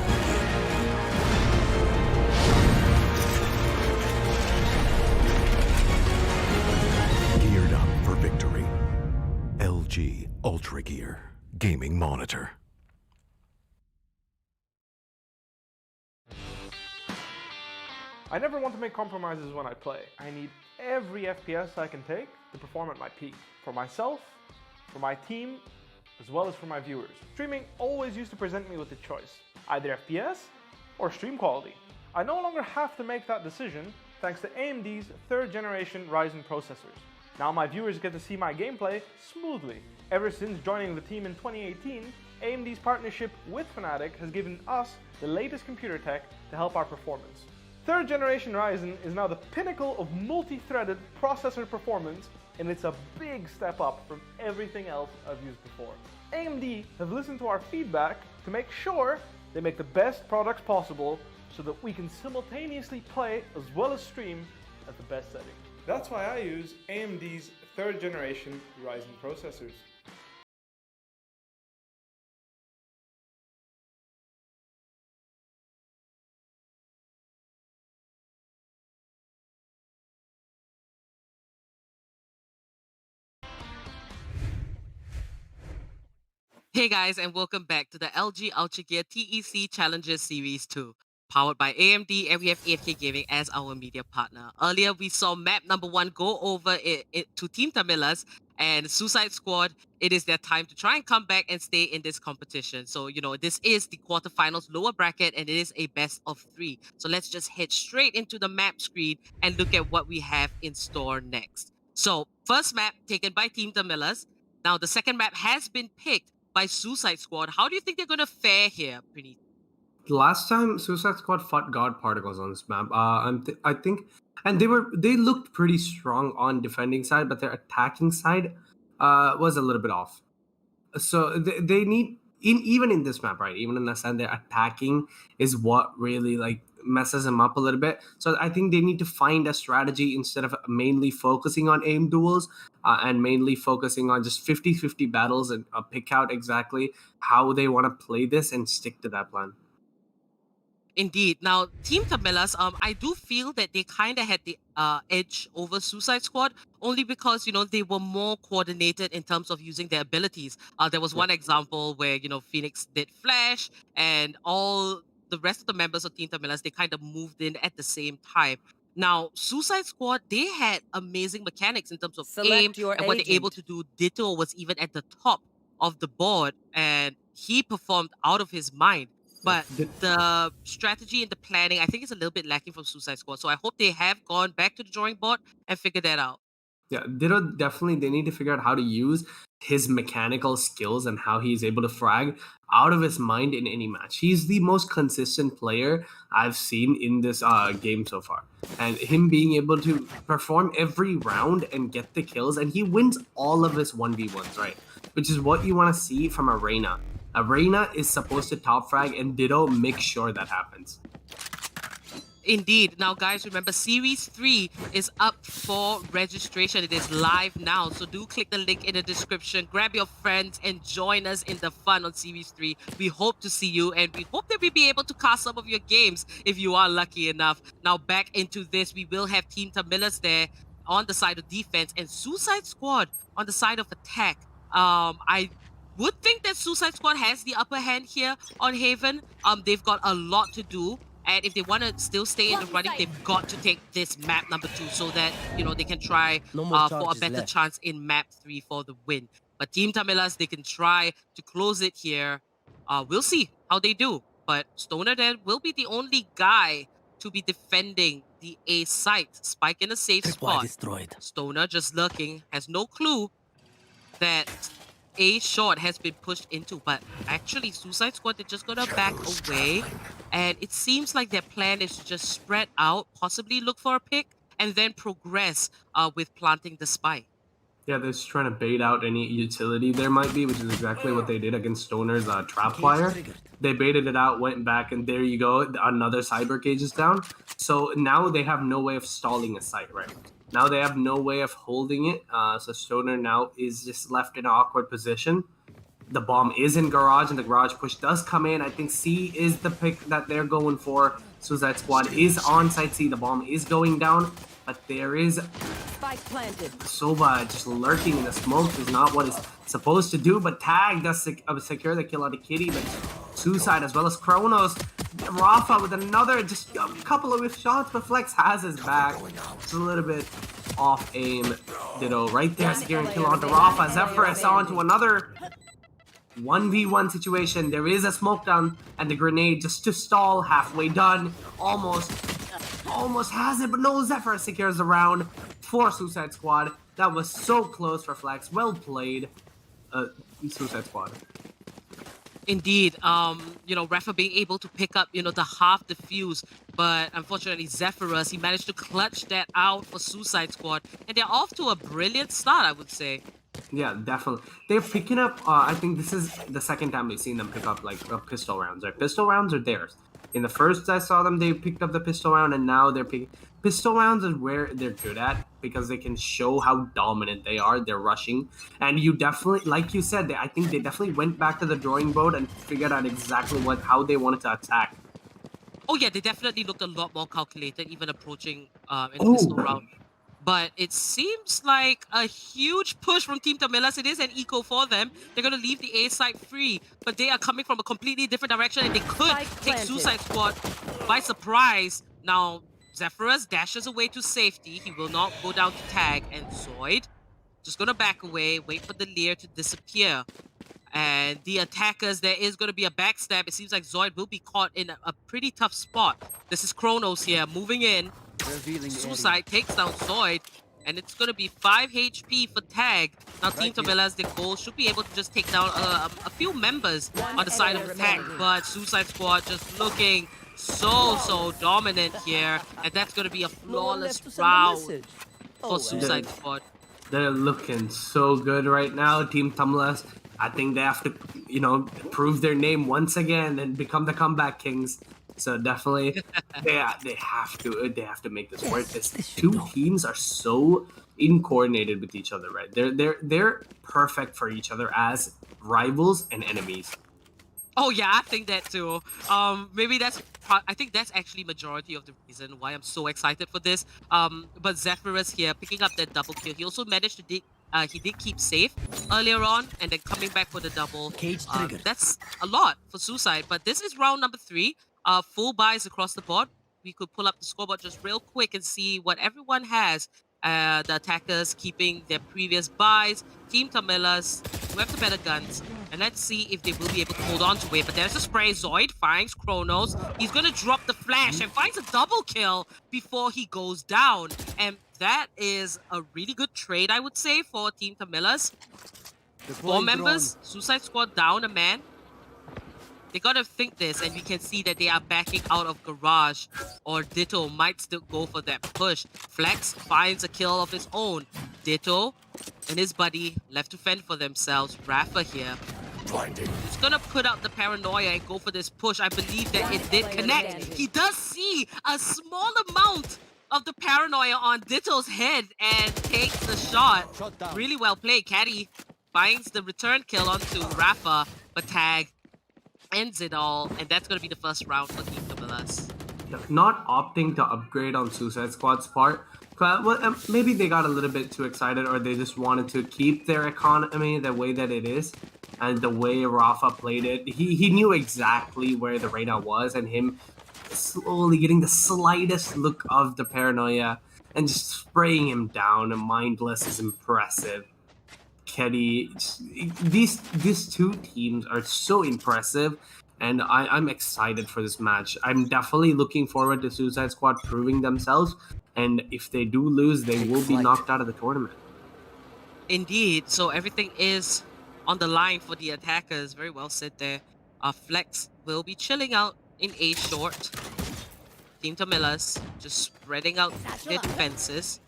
Geared up for victory. LG Ultragear Gaming Monitor. I never want to make compromises when I play. I need every FPS I can take to perform at my peak. For myself, for my team, as well as for my viewers. Streaming always used to present me with a choice, either FPS or stream quality. I no longer have to make that decision thanks to AMD's 3rd generation Ryzen processors. Now my viewers get to see my gameplay smoothly. Ever since joining the team in 2018, AMD's partnership with Fnatic has given us the latest computer tech to help our performance. 3rd generation Ryzen is now the pinnacle of multi-threaded processor performance, and it's a big step up from everything else I've used before. AMD have listened to our feedback to make sure they make the best products possible so that we can simultaneously play as well as stream at the best setting. That's why I use AMD's 3rd generation Ryzen processors. Hey guys, and welcome back to the LG Ultragear TEC Challenges Series 2, powered by AMD, and we have 8K Gaming as our media partner. Earlier, we saw map number 1 go over to Team TAMILAS and Suicide Squad. It is their time to try and come back and stay in this competition. So, this is the quarterfinals lower bracket, and it is a best of 3. So let's just head straight into the map screen and look at what we have in store next. So, first map taken by Team TAMILAS. Now, the second map has been picked by Suicide Squad. How do you think they're going to fare here, Praneeth? Last time Suicide Squad fought God Particles on this map, I think, and they looked pretty strong on defending side, but their attacking side was a little bit off. So they need even in this map, right? Even in the side, their attacking is what really messes them up a little bit. So I think they need to find a strategy instead of mainly focusing on aim duels and mainly focusing on just 50-50 battles and pick out exactly how they want to play this and stick to that plan. Indeed. Now, Team TAMILAS, I do feel that they kind of had the edge over Suicide Squad, only because, they were more coordinated in terms of using their abilities. There was one example where, Phoenix did flash, and all the rest of the members of Team TAMILAS, they kind of moved in at the same time. Now, Suicide Squad, they had amazing mechanics in terms of aim, and what they're able to do. Ditto was even at the top of the board, and he performed out of his mind. But the strategy and the planning, I think, is a little bit lacking from Suicide Squad. So I hope they have gone back to the drawing board and figured that out. Yeah, definitely, they need to figure out how to use his mechanical skills and how he's able to frag out of his mind in any match. He's the most consistent player I've seen in this game so far. And him being able to perform every round and get the kills, and he wins all of his 1v1s, right? Which is what you want to see from Arena. Arena is supposed to top frag, and Ditto make sure that happens. Indeed. Now, guys, remember, Series 3 is up for registration. It is live now, so do click the link in the description. Grab your friends and join us in the fun on Series 3. We hope to see you, and we hope that we'll be able to cast some of your games if you are lucky enough. Now, back into this, we will have Team TAMILAS there on the side of defense and Suicide Squad on the side of attack. I would think that Suicide Squad has the upper hand here on Haven. They've got a lot to do, and if they want to still stay in the running, they've got to take this map number 2 so that they can try for a better chance in map 3 for the win. But Team TAMILAS, they can try to close it here. We'll see how they do. But Stoner then will be the only guy to be defending the A site. Spike in a safe spot. Stoner just lurking, has no clue that A short has been pushed into, but actually Suicide Squad, they're just gonna back away, and it seems like their plan is to just spread out, possibly look for a pick, and then progress with planting the spike. Yeah, they're just trying to bait out any utility there might be, which is exactly what they did against Stoner's Trapwire. They baited it out, went back, and there you go, another Cyber Cage is down. So now they have no way of stalling a site, right? Now they have no way of holding it, so Stoner now is just left in an awkward position. The bomb is in Garage, and the Garage push does come in. I think C is the pick that they're going for. Suicide Squad is on site C. The bomb is going down, but there is Spike planted. Soba just lurking in the smoke. Is not what it's supposed to do, but Tag does secure the kill on the Kitty, but Suicide as well as Kronos Rafa with another, just a couple of whiff shots, but Flex has his back. Just a little bit off aim. Ditto right there, securing kill onto Rafa. Zephyrus onto another 1v1 situation. There is a smoke down and the grenade just to stall, halfway done. Almost has it, but no, Zephyrus secures the round for Suicide Squad. That was so close for Flex. Well played, Suicide Squad. Indeed, Rafa being able to pick up, the half defuse, but unfortunately Zephyrus, he managed to clutch that out for Suicide Squad, and they're off to a brilliant start, I would say. Yeah, definitely. They're picking up, I think this is the second time we've seen them pick up, like, pistol rounds. Right? Pistol rounds are theirs. In the first I saw them, they picked up the pistol round, and now they're picking... Pistol rounds is where they're good at, because they can show how dominant they are. They're rushing. And you definitely, like you said, I think they definitely went back to the drawing board and figured out exactly how they wanted to attack. Oh yeah, they definitely looked a lot more calculated, even approaching in the pistol round. But it seems like a huge push from Team TAMILAS. It is an eco for them. They're going to leave the A site free, but they are coming from a completely different direction, and they could take Suicide Squad by surprise. Now, Zephyrus dashes away to safety. He will not go down to tag, and Zoid just going to back away, wait for the Lear to disappear. And the attackers, there is going to be a backstab. It seems like Zoid will be caught in a pretty tough spot. This is Kronos here, moving in. Suicide takes down Zoid, and it's going to be 5 HP for Tag. Now, Team TAMILAS, their goal should be able to just take down a few members on the side of attack, but Suicide Squad just looking so dominant here, and that's going to be a flawless round for Suicide Squad. They're looking so good right now, Team TAMILAS. I think they have to, prove their name once again and become the comeback kings. So definitely, they have to make this work. These two teams are so coordinated with each other, right? They're perfect for each other as rivals and enemies. Oh yeah, I think that too. Maybe I think that's actually majority of the reason why I'm so excited for this. But Zephyrus here picking up that double kill. He also managed to he did keep safe earlier on, and then coming back for the double. That's a lot for Suicide, but this is round number 3. Full buys across the board. We could pull up the scoreboard just real quick and see what everyone has. The attackers keeping their previous buys. Team TAMILAS, who have the better guns. And let's see if they will be able to hold on to it. But there's a spray. Zoid finds Kronos. He's going to drop the flash and finds a double kill before he goes down. And that is a really good trade, I would say, for Team TAMILAS. 4 members. Suicide Squad down a man. They gotta think this, and we can see that they are backing out of Garage, or Ditto might still go for that push. Flex finds a kill of his own. Ditto and his buddy left to fend for themselves. Rafa here. He's gonna put out the paranoia and go for this push. I believe that it did connect. He does see a small amount of the paranoia on Ditto's head and takes the shot. Really well played. Caddy finds the return kill onto Rafa, but Tag ends it all, and that's going to be the first round for Team TAMILAS. Not opting to upgrade on Suicide Squad's part. Well, maybe they got a little bit too excited, or they just wanted to keep their economy the way that it is. And the way Rafa played it, he knew exactly where the radar was, and him slowly getting the slightest look of the paranoia and just spraying him down mindless is impressive. Keddy, these two teams are so impressive, and I'm excited for this match. I'm definitely looking forward to Suicide Squad proving themselves, and if they do lose, they will be knocked out of the tournament. Indeed, so everything is on the line for the attackers. Very well said there. Flex will be chilling out in A short. Team TAMILAS just spreading out their defenses.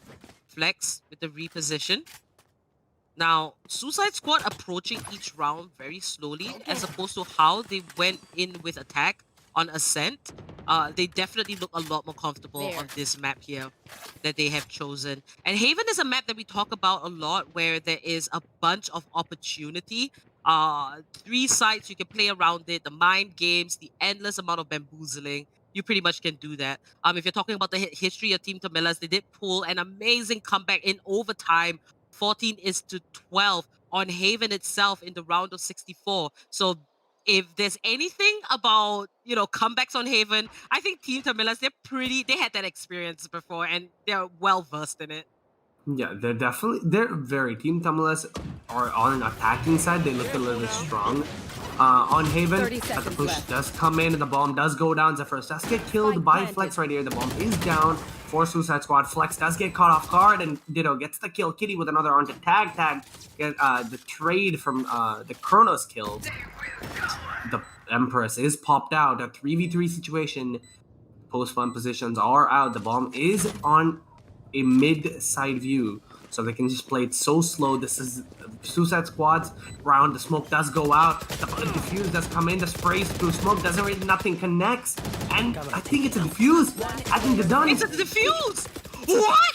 Flex with the reposition. Now, Suicide Squad approaching each round very slowly, as opposed to how they went in with attack on Ascent. They definitely look a lot more comfortable on this map here that they have chosen. And Haven is a map that we talk about a lot, where there is a bunch of opportunity. 3 sites, you can play around it, the mind games, the endless amount of bamboozling. You pretty much can do that. If you're talking about the history of Team TAMILAS, they did pull an amazing comeback in overtime, 14-12 on Haven itself in the round of 64. So if there's anything about, comebacks on Haven, I think Team TAMILAS, they had that experience before and they're well versed in it. Yeah, they're very Team TAMILAS are on an attacking side. They look a little bit strong. On Haven, 30 but the seconds push left. does come in and the bomb does go down. Zephyrus does get killed Spike by planted. Flex right here. The bomb is down for Suicide Squad. Flex does get caught off guard and Ditto gets the kill. Kitty with another onto tag. The trade from the Kronos kill. The Empress is popped out. A 3v3 situation. Post-spawn positions are out. The bomb is on a mid-side view, so they can just play it so slow. This is Suicide Squad's round. The smoke does go out. The defuse does come in. The sprays through smoke doesn't really, nothing connects. And I think it's a defuse. I think they're done. It's a defuse! What?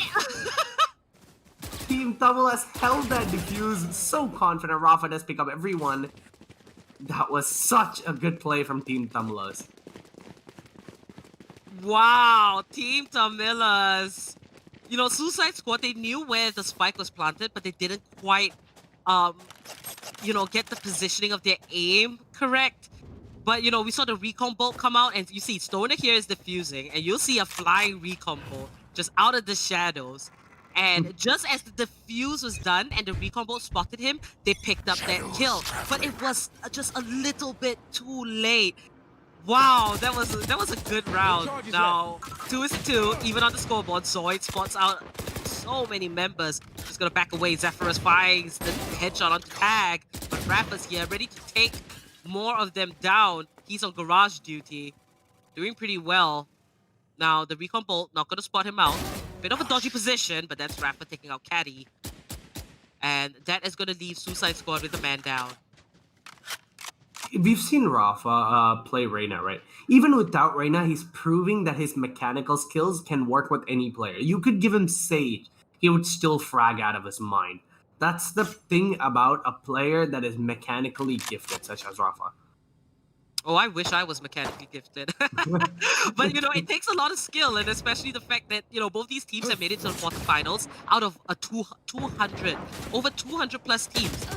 Team TAMILAS held that defuse so confident. Rafa does pick up everyone. That was such a good play from Team TAMILAS. Wow, Team TAMILAS. Suicide Squad, they knew where the spike was planted, but they didn't quite, get the positioning of their aim correct. But, we saw the recon bolt come out, and you see Stoner here is defusing, and you'll see a flying recon bolt just out of the shadows. And just as the defuse was done and the recon bolt spotted him, they picked up that kill. But it was just a little bit too late. Wow, that was a good round. Now, 2-2, even on the scoreboard. Zoid spots out so many members. Just gonna back away. Zephyrus finds the headshot on tag, but Rafa's here, ready to take more of them down. He's on garage duty, doing pretty well. Now, the recon bolt not gonna spot him out. Bit of a dodgy position, but that's Rafa taking out Caddy. And that is gonna leave Suicide Squad with a man down. We've seen Rafa play Reyna, right? Even without Reyna, he's proving that his mechanical skills can work with any player. You could give him Sage, he would still frag out of his mind. That's the thing about a player that is mechanically gifted, such as Rafa. Oh, I wish I was mechanically gifted. But, it takes a lot of skill, and especially the fact that, both these teams have made it to the quarterfinals out of a 200, over 200 plus teams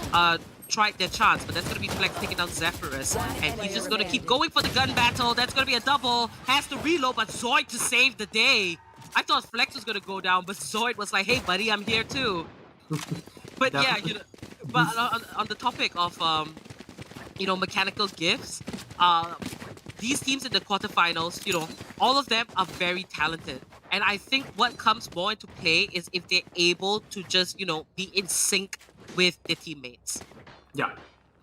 tried their chance, but that's going to be Flex taking down Zephyrus, and he's just going to keep going for the gun battle. That's going to be a double, has to reload, but Zoid to save the day. I thought Flex was going to go down, but Zoid was like, hey buddy, I'm here too. But yeah, but on the topic of, mechanical gifts, these teams in the quarterfinals, all of them are very talented. And I think what comes more into play is if they're able to just, be in sync with their teammates. Yeah,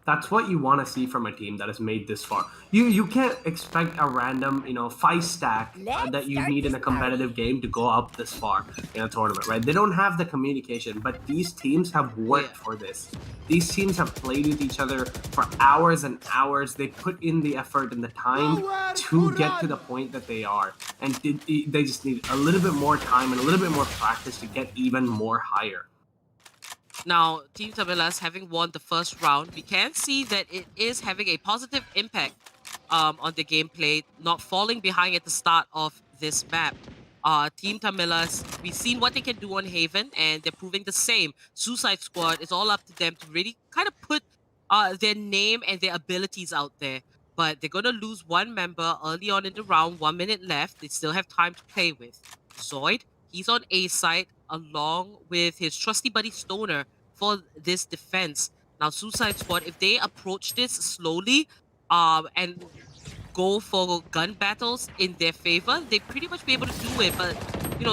that's what you want to see from a team that has made this far. You can't expect a random, 5-stack that you need in a competitive game to go up this far in a tournament, right? They don't have the communication, but these teams have worked for this. These teams have played with each other for hours and hours. They put in the effort and the time to get to the point that they are. And they just need a little bit more time and a little bit more practice to get even more higher. Now, Team TAMILAS having won the first round, we can see that it is having a positive impact on the gameplay, not falling behind at the start of this map. Team TAMILAS, we've seen what they can do on Haven, and they're proving the same. Suicide Squad, it's all up to them to really kind of put their name and their abilities out there. But they're going to lose one member early on in the round, 1 minute left. They still have time to play with. Zoid, he's on A side, along with his trusty buddy Stoner for this defense. Now, Suicide Squad, if they approach this slowly and go for gun battles in their favor, they pretty much be able to do it. But,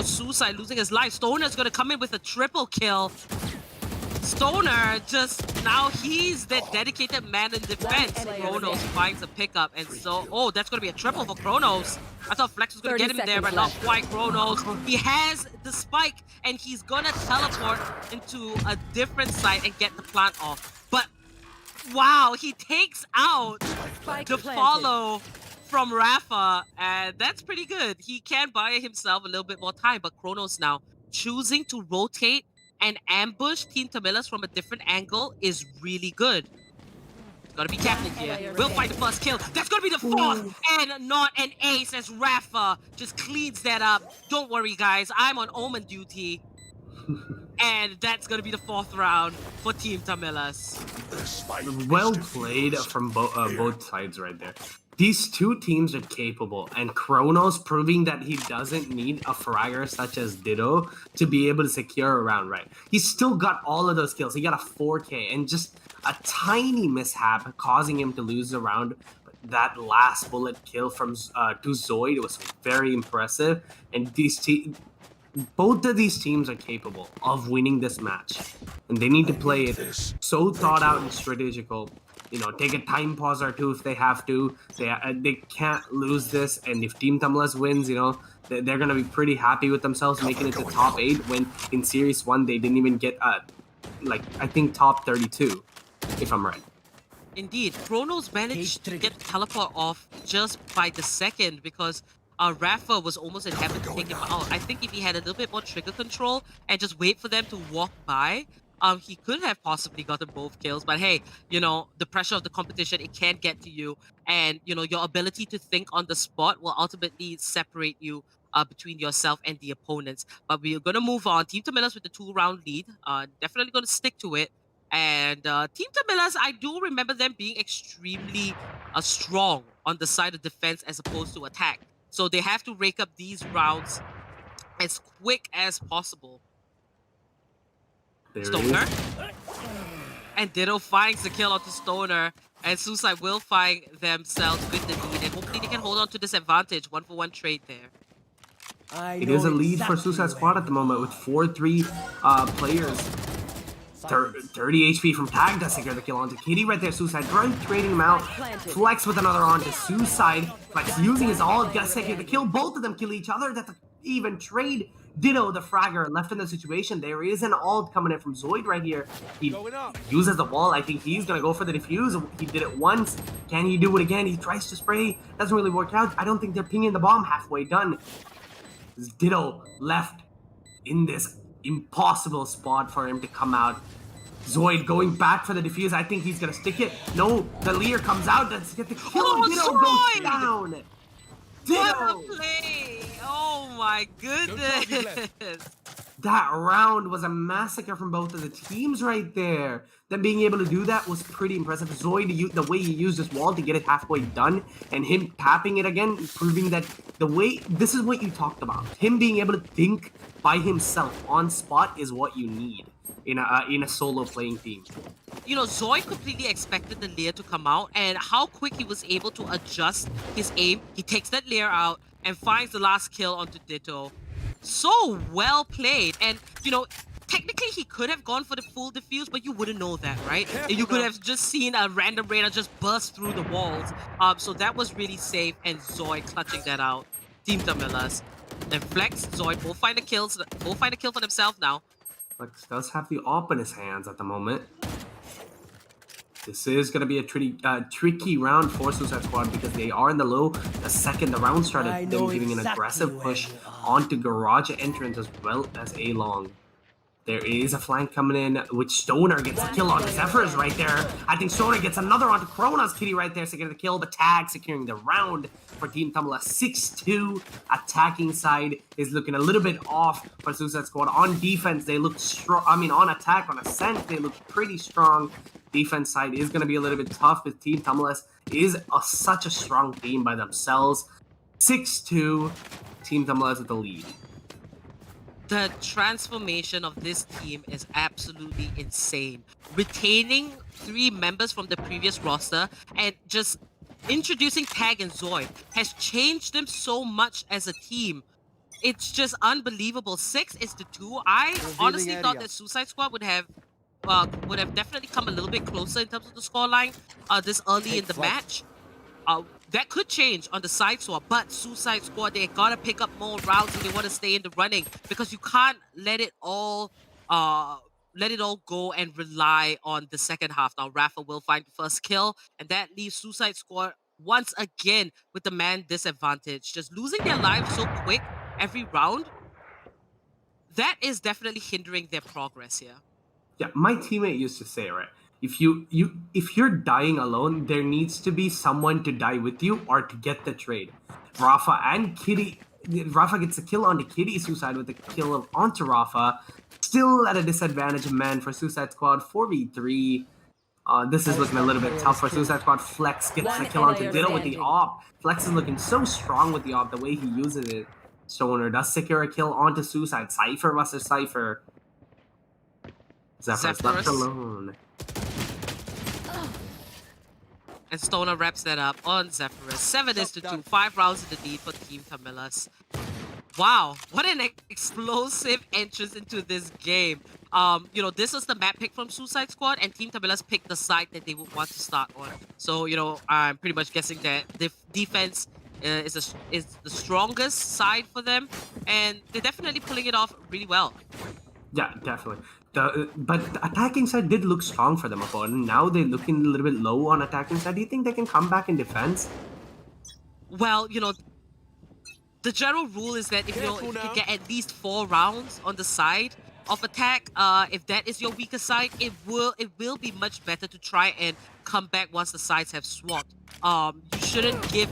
Suicide losing his life. Stoner's going to come in with a triple kill. Stoner now he's that dedicated man in defense. Kronos finds a pickup, and so, that's going to be a triple for Kronos. I thought Flex was going to get him there, but not quite. Kronos, he has the spike, and he's going to teleport into a different site and get the plant off. But, wow, he takes out the follow from Rafa, and that's pretty good. He can buy himself a little bit more time, but Kronos now choosing to rotate and ambush Team TAMILAS from a different angle is really good. Gotta be careful here. We'll find the first kill. That's gonna be the fourth, and not an ace as Rafa just cleans that up. Don't worry, guys. I'm on Omen duty. And that's going to be the 4th round for Team Tamilas. Well played from both sides right there. These two teams are capable, and Kronos proving that he doesn't need a fragger such as Ditto to be able to secure a round, right? He's still got all of those kills. He got a 4K and just a tiny mishap causing him to lose the round. But that last bullet kill from to Zoid was very impressive, and both of these teams are capable of winning this match, and they need to play it so thought out and strategical. You know, take a time pause or two if they have to. They can't lose this, and if Team Tamilas wins, you know, they're gonna be pretty happy with themselves making it to top 8. When in Series 1 they didn't even get like I think top 32, if I'm right. Indeed, Kronos managed to get teleport off just by the second because Rafa was almost in heaven to take him out. I think if he had a little bit more trigger control and just wait for them to walk by, he could have possibly gotten both kills. But hey, you know, the pressure of the competition, it can get to you. And, you know, your ability to think on the spot will ultimately separate you between yourself and the opponents. But we're going to move on. Team Tamilas with the 2-round lead. Definitely going to stick to it. And Team Tamilas, I do remember them being extremely strong on the side of defense as opposed to attack. So they have to rake up these rounds as quick as possible. Stoner. And Ditto finds the kill onto Stoner. And Suicide will find themselves with the lead. And hopefully they can hold on to this advantage. 1-for-1 trade there. It is a lead for Suicide Squad at the moment with 4-3 players. 30 HP from Tag to secure the kill onto Kitty right there. Suicide trading him out. Flex with another onto Suicide. Flex using his ult, gonna secure the kill. Both of them kill each other. That's an even trade. Ditto, the fragger, left in the situation. There is an ult coming in from Zoid right here. He uses the wall. I think he's gonna go for the defuse. He did it once. Can he do it again? He tries to spray. Doesn't really work out. I don't think they're pinging the bomb. Halfway done. Ditto left in this impossible spot for him to come out. Zoid going back for the defuse. I think he's gonna stick it. No, the Lear comes out. Let's get the kill. Oh, Ditto Zoid! goes down. What Ditto. a play! Oh my goodness! That round was a massacre from both of the teams right there. Them being able to do that was pretty impressive. Zoid, the way he used his wall to get it halfway done, and him tapping it again, proving that this is what you talked about. Him being able to think by himself on spot is what you need in a solo playing team. You know, Zoid completely expected the Lear to come out, and how quick he was able to adjust his aim. He takes that Lear out and finds the last kill onto Ditto. So well played. And, you know, technically he could have gone for the full defuse, but you wouldn't know that, right? You could have just seen a random Raider just burst through the walls. So that was really safe, and Zoid clutching that out. Team Tamilas. Then Flex, Zoid both find a kill for themselves now. Flex does have the AWP in his hands at the moment. This is going to be a tricky round for Suicide Squad because they are in the low. The second the round started, them giving an aggressive push onto Garage entrance as well as A-Long. There is a flank coming in, which Stoner gets a kill on Zephyrs right there. I think Stoner gets another onto Kronos Kitty right there, securing the kill. The Tag securing the round for Team Tamilas. 6-2 attacking side is looking a little bit off for Suicide Squad. On defense, they look strong. I mean, on attack, on ascent, they look pretty strong. Defense side is going to be a little bit tough with Team Tamilas is such a strong team by themselves. 6-2, Team Tamilas with the lead. The transformation of this team is absolutely insane. Retaining 3 members from the previous roster and just introducing Tag and Zoid has changed them so much as a team. It's just unbelievable. 6-2. I honestly thought that Suicide Squad would have definitely come a little bit closer in terms of the scoreline this early in the match. That could change on the side swap, but Suicide Squad, they gotta pick up more rounds if they want to stay in the running, because you can't let it all go and rely on the second half. Now Rafa will find the first kill, and that leaves Suicide Squad once again with the man disadvantage, just losing their lives so quick every round. That is definitely hindering their progress here. Yeah, my teammate used to say, right, if you're dying alone, there needs to be someone to die with you or to get the trade. Rafa and Kitty Rafa gets a kill onto Kitty. Suicide with the kill onto Rafa. Still at a disadvantage of man for Suicide Squad 4v3. This is looking a little bit tough for Suicide Squad. Flex gets the kill onto Ditto with the AWP. Flex is looking so strong with the AWP, the way he uses it. Stoner does secure a kill onto Suicide. Cypher versus Cypher. Zephyrus left alone. And Stoner wraps that up on Zephyrus. 7-2, 5 rounds in the lead for Team TAMILAS. Wow, what an explosive entrance into this game. You know, this was the map pick from Suicide Squad, and Team TAMILAS picked the side that they would want to start on. So, you know, I'm pretty much guessing that the defense is the strongest side for them, and they're definitely pulling it off really well. Yeah, definitely. But the attacking side did look strong for them, opponent. Now they're looking a little bit low on attacking side. Do you think they can come back in defense? Well, you know, the general rule is that if you can get at least 4 rounds on the side of attack, if that is your weaker side, it will be much better to try and come back once the sides have swapped. You shouldn't give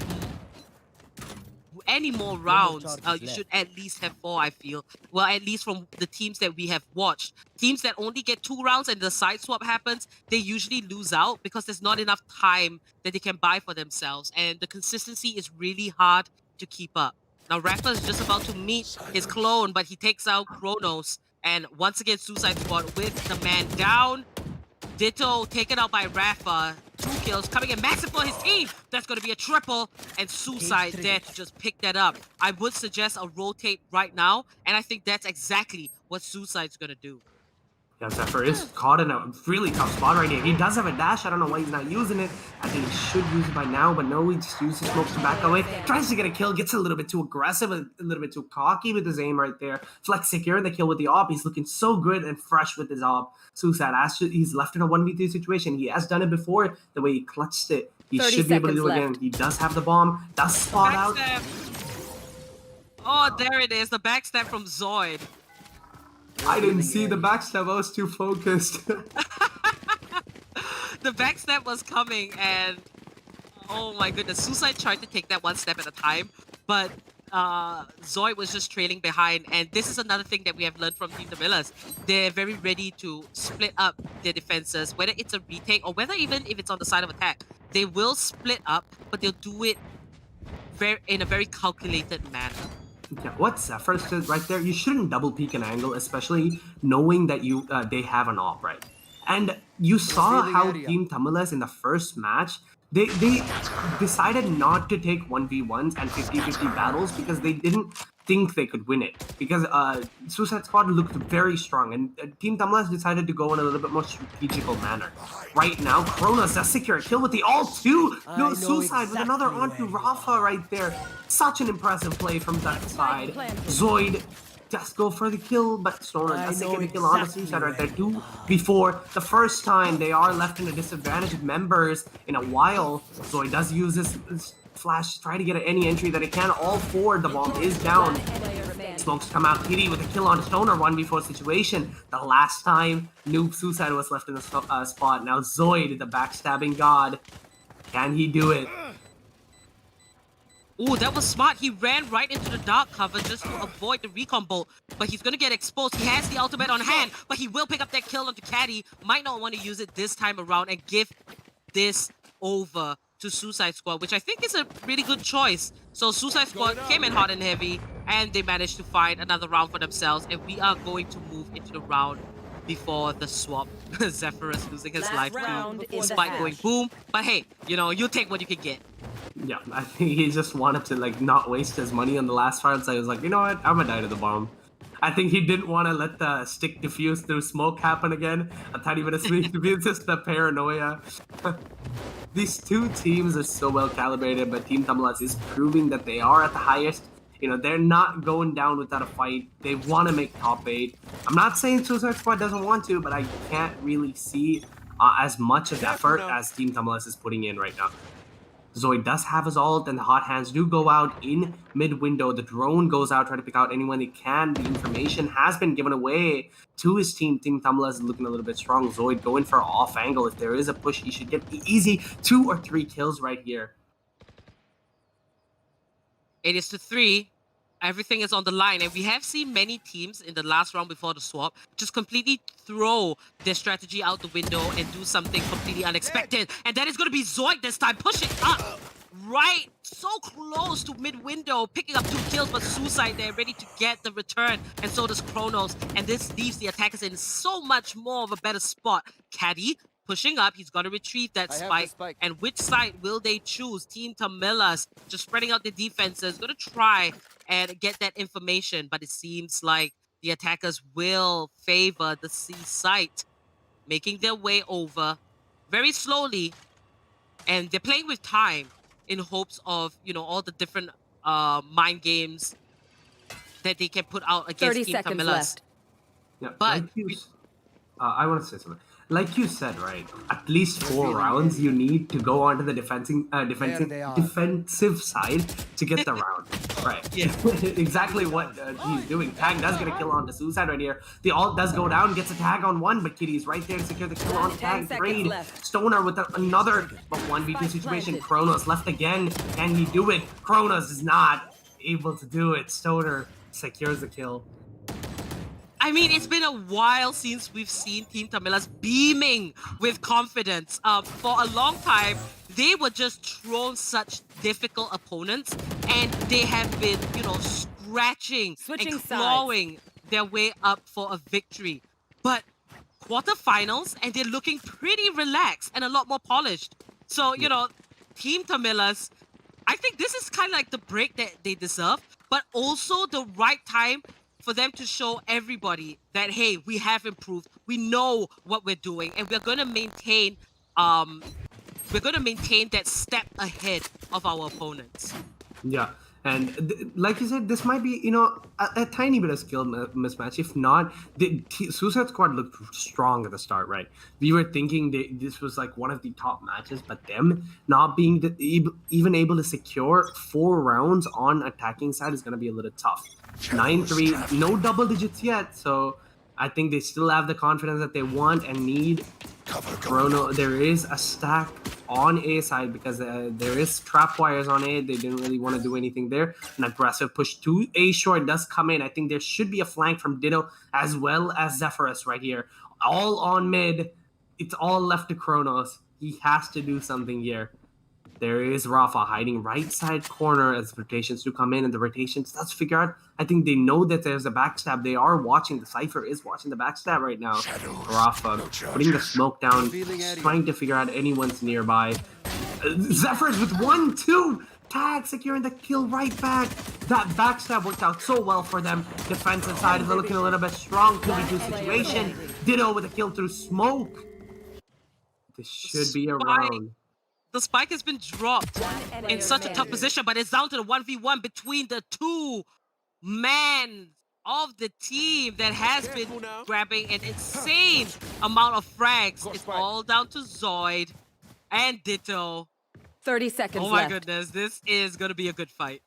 any more rounds. You should at least have 4, I feel. Well, at least from the teams that we have watched. Teams that only get 2 rounds and the side swap happens, they usually lose out because there's not enough time that they can buy for themselves. And the consistency is really hard to keep up. Now, Rafa is just about to meet his clone, but he takes out Kronos. And once again, Suicide Squad with the man down. Ditto taken out by Rafa. 2 kills coming in massive for his team. That's going to be a triple. And Suicide there to just pick that up. I would suggest a rotate right now. And I think that's exactly what Suicide's going to do. Yeah, Zephyr is caught in a really tough spot right here. He does have a dash. I don't know why he's not using it. I think he should use it by now, but no, he just uses smokes to back away. Tries to get a kill, gets a little bit too aggressive, a little bit too cocky with his aim right there. Flex securing the kill with the AWP. He's looking so good and fresh with his AWP. Suicide, he's left in a 1v3 situation. He has done it before. The way he clutched it, he should be able to do it again. He does have the bomb. Does spot out. Oh, there it is. The backstab from Zoid. I didn't see the backstab. I was too focused. The backstab was coming, and oh my goodness, Suicide tried to take that 1 step at a time, but Zoid was just trailing behind. And this is another thing that we have learned from Team TAMILAS. They're very ready to split up their defenses, whether it's a retake or whether even if it's on the side of attack. They will split up, but they'll do it in a very calculated manner. Yeah, what Zephyr said right there, you shouldn't double peek an angle, especially knowing that they have an op, right? And you saw how Team TAMILAS in the first match, they decided not to take 1v1s and 50-50 battles because they didn't think they could win it. Because Suicide Squad looked very strong, and Team TAMILAS decided to go in a little bit more strategical manner. Right now, Kronos does secure a kill with the ult too. No, Suicide with another onto Rafa right there. Such an impressive play from that side. Zoid does go for the kill, but Stoner does secure the kill on the Suicide right there too. Before the first time they are left in a disadvantage of members in a while. Zoid does use this flash to try to get any entry that it can. All 4, the bomb is down. Smokes come out. Kitty with a kill on Stoner 1v4 situation. The last time Noob Suicide was left in the spot. Now Zoid, the backstabbing god. Can he do it? Ooh, that was smart. He ran right into the dark cover just to avoid the recon bolt. But he's going to get exposed. He has the ultimate on hand, but he will pick up that kill onto Caddy. Might not want to use it this time around and give this over to Suicide Squad, which I think is a really good choice. So Suicide Squad came in hot and heavy, and they managed to find another round for themselves. And we are going to move into the round before the swap. Zephyrus losing his life too. Spike going boom. But hey, you know, you take what you can get. Yeah, I think he just wanted to like not waste his money on the last round, so he was like, you know what, I'm gonna die to the bomb. I think he didn't want to let the stick diffuse through smoke happen again. A tiny bit of stick diffuse, just the paranoia. These 2 teams are so well calibrated, but Team TAMILAS is proving that they are at the highest. You know, they're not going down without a fight. They want to make top 8. I'm not saying Suicide Squad doesn't want to, but I can't really see as much of effort as Team TAMILAS is putting in right now. Zoid does have his ult, and the hot hands do go out in mid-window. The drone goes out, trying to pick out anyone they can. The information has been given away to his team. Team TAMILAS is looking a little bit strong. Zoid going for off angle. If there is a push, he should get the easy 2 or 3 kills right here. It is to 3. Everything is on the line, and we have seen many teams in the last round before the swap just completely throw their strategy out the window and do something completely unexpected. And that is going to be Zoid this time, pushing up right so close to mid-window, picking up 2 kills, but Suicide there ready to get the return, and so does Kronos. And this leaves the attackers in so much more of a better spot. Caddy pushing up, he's got to retrieve that spike. And which side will they choose? Team Tamilas just spreading out the defenses, going to try and get that information, but it seems like the attackers will favor the C site, making their way over very slowly, and they're playing with time in hopes of, you know, all the different mind games that they can put out against 30 Team seconds Tamilas. left. Yeah, But I want to say something. Like you said, right? At least 4 rounds you need to go onto the defensive side to get the round. Right. Yeah. Exactly what he's doing. Tag does get a kill on the Suicide right here. The ult does go down, gets a tag on 1, but Kitty's right there to secure the kill on 10 Tag. seconds Great. left. Stoner with another 1v2 situation. planted. Kronos left again. Can he do it? Kronos is not able to do it. Stoner secures the kill. I mean, it's been a while since we've seen Team Tamilas beaming with confidence. For a long time, they were just thrown such difficult opponents, and they have been, you know, scratching Switching and sides. clawing their way up for a victory. But quarterfinals, and they're looking pretty relaxed and a lot more polished. So, you know, Team Tamilas, I think this is kind of like the break that they deserve, but also the right time for them to show everybody that, hey, we have improved, we know what we're doing, and we're gonna maintain that step ahead of our opponents. Yeah, and like you said, this might be, you know, a tiny bit of skill mismatch. If not, the Suicide Squad looked strong at the start, right? We were thinking this was like one of the top matches, but them not being even able to secure 4 rounds on attacking side is going to be a little tough. 9-3, no double digits yet, so I think they still have the confidence that they want and need. Chrono, there is a stack on A side because there is trap wires on A. They didn't really want to do anything there. An aggressive push to A short does come in. I think there should be a flank from Ditto as well as Zephyrus right here. All on mid. It's all left to Kronos. He has to do something here. There is Rafa hiding right side corner as rotations do come in, and the rotations does figure out. I think they know that there's a backstab. They are watching. The Cypher is watching the backstab right now. Rafa putting the smoke down, trying to figure out anyone's nearby. Zephyrus with 1-2. Tag securing the kill right back. That backstab worked out so well for them. Defensive side is looking a little bit strong. 2v2 situation. Ditto with a kill through smoke. This should be a round. The spike has been dropped in such a tough position, but it's down to the 1v1 between the 2 men of the team that has been grabbing an insane amount of frags. It's all down to Zoid and Ditto. 30 seconds Oh my left. goodness, this is going to be a good fight.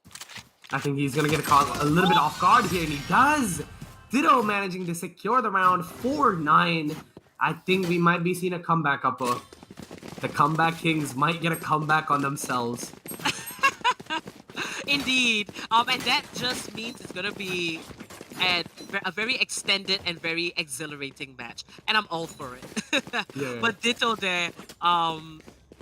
I think he's going to get caught a little bit off guard here, and he does. Ditto managing to secure the round 4-9. I think we might be seeing a comeback up. The comeback kings might get a comeback on themselves. Indeed. And that just means it's going to be a very extended and very exhilarating match. And I'm all for it. Yeah. But Ditto there,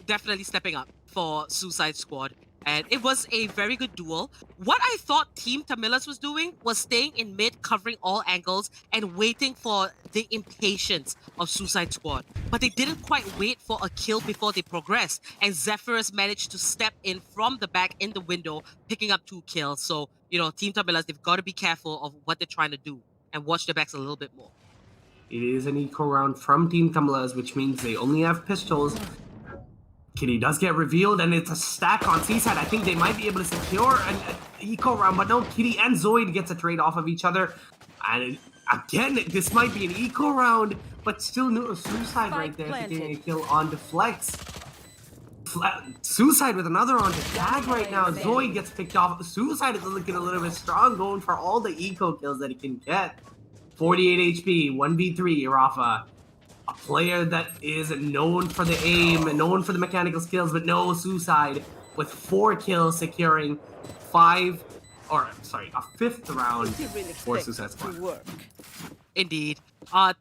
definitely stepping up for Suicide Squad. And it was a very good duel. What I thought Team Tamilas was doing was staying in mid, covering all angles, and waiting for the impatience of Suicide Squad. But they didn't quite wait for a kill before they progressed. And Zephyrus managed to step in from the back in the window, picking up 2 kills. So, you know, Team Tamilas, they've got to be careful of what they're trying to do and watch their backs a little bit more. It is an eco round from Team Tamilas, which means they only have pistols. Kitty does get revealed, and it's a stack on C-side. I think they might be able to secure an eco round, but no, Kitty and Zoid gets a trade off of each other. And again, this might be an eco round, but still no Suicide right there getting a kill onto Flex. Suicide with another onto Tag right now. Zoid gets picked off. Suicide is looking a little bit strong, going for all the eco kills that he can get. 48 HP, 1v3, Rafa. A player that is known for the aim, known for the mechanical skills, but no Suicide with 4 kills, securing 5 or sorry, a 5th round Didn't really for expect Suicide it Squad. to work. Indeed.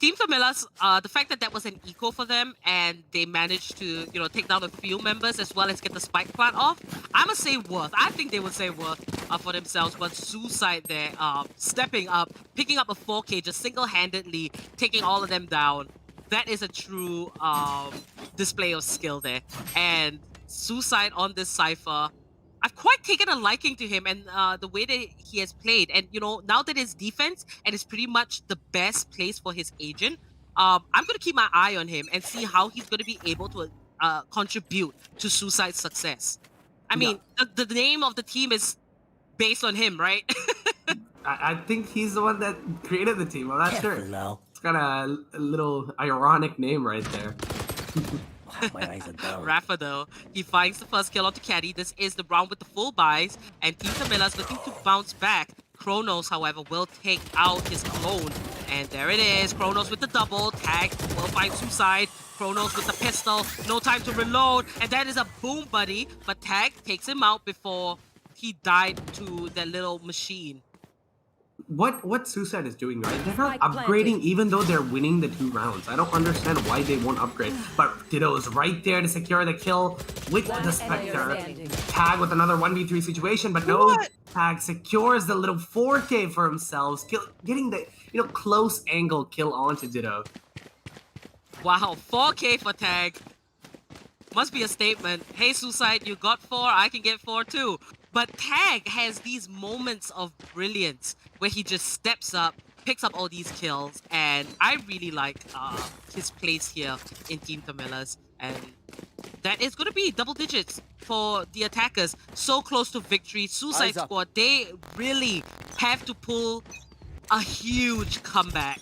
Team TAMILAS, the fact that that was an eco for them and they managed to, take down a few members as well as get the spike plant off, I must say worth. I think they would say worth for themselves, but Suicide there, stepping up, picking up a 4K just single-handedly, taking all of them down. That is a true display of skill there. And Suicide on this Cypher, I've quite taken a liking to him and the way that he has played. And, now that his defense and is pretty much the best place for his agent, I'm going to keep my eye on him and see how he's going to be able to contribute to Suicide's success. I mean, the name of the team is based on him, right? I think he's the one that created the team. I'm not sure. Now. It's kind of a little ironic name right there. My eyes are down. Rafa, though, he finds the first kill onto Caddy. This is the round with the full buys, and Team TAMILAS looking to bounce back. Kronos, however, will take out his clone. And there it is. Kronos with the double. Tag will find Suicide. Kronos with the pistol. No time to reload. And that is a boom, buddy. But Tag takes him out before he died to that little machine. What Suicide is doing, right? They're not Spike upgrading planted. even though they're winning the 2 rounds. I don't understand why they won't upgrade. But Ditto is right there to secure the kill with One the player Spectre. standing. Tag with another 1v3 situation, but no. What? Tag secures the little 4K for himself, getting the close angle kill onto Ditto. Wow, 4K for Tag. Must be a statement. Hey, Suicide, you got 4, I can get 4 too. But Tag has these moments of brilliance where he just steps up, picks up all these kills, and I really like his place here in Team TAMILAS. And that is going to be double digits for the attackers. So close to victory. Suicide Eyes up. Squad, they really have to pull a huge comeback.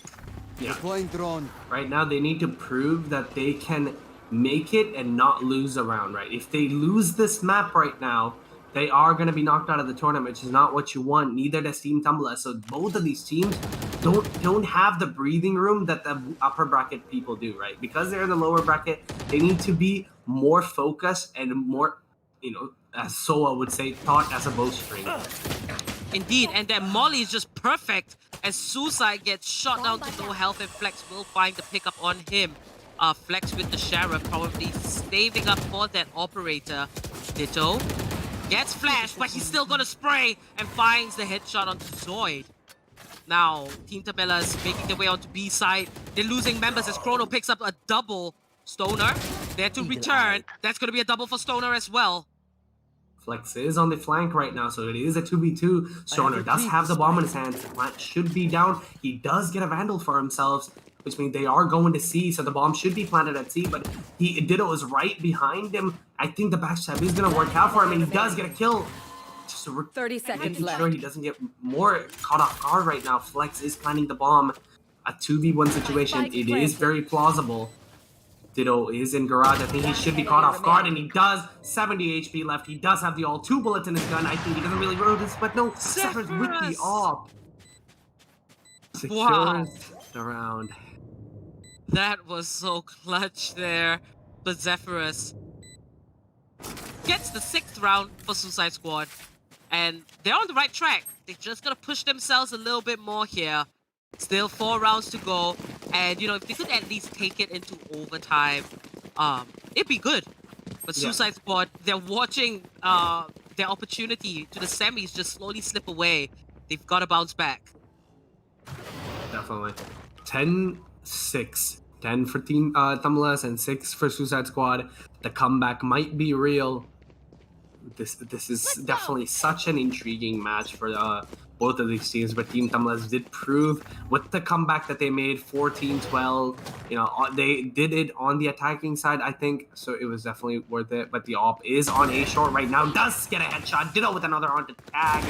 Yeah. Deploying drone. Right now, they need to prove that they can make it and not lose a round, right? If they lose this map right now, they are going to be knocked out of the tournament, which is not what you want. Neither does Team TAMILAS. So both of these teams don't have the breathing room that the upper bracket people do, right? Because they're in the lower bracket, they need to be more focused and more, as Soa would say, thought as a bowstring. Indeed, and that Molly is just perfect as Suicide gets shot down to no health and Flex will find the pickup on him. Flex with the Sheriff probably staving up for that operator. Ditto gets flashed, but he's still gonna spray and finds the headshot onto Zoid. Now, Team TAMILAS making their way onto B side. They're losing members as Chrono picks up a double. Stoner there to return. That's gonna be a double for Stoner as well. Flex is on the flank right now, so it is a 2v2. Stoner does have the bomb in his hands. The plant should be down. He does get a Vandal for himself, which means they are going to C, so the bomb should be planted at C, but Ditto is right behind him. I think the backstab is going to work out for him, and he does get a kill. Just 30 seconds making left. sure he doesn't get more caught off guard right now. Flex is planting the bomb. A 2v1 situation. Spike It is planted. very plausible. Ditto is in garage. I think he should be caught off guard, and he does. 70 HP left. He does have the all 2 bullets in his gun. I think he doesn't really notice, but no, Zephyrus with the AWP. Secures Wow. the round. That was so clutch there. But Zephyrus gets the 6th round for Suicide Squad. And they're on the right track. They're just gonna push themselves a little bit more here. Still 4 rounds to go. And, if they could at least take it into overtime, it'd be good. But Yeah. Suicide Squad, they're watching their opportunity to the semis just slowly slip away. They've got to bounce back. Definitely. 10-6. 10 for Team TAMILAS and 6 for Suicide Squad. The comeback might be real. This is definitely such an intriguing match for both of these teams, but Team TAMILAS did prove with the comeback that they made 14-12. They did it on the attacking side, I think, so it was definitely worth it. But the AWP is on A short right now, does get a headshot. Ditto with another onto Tag.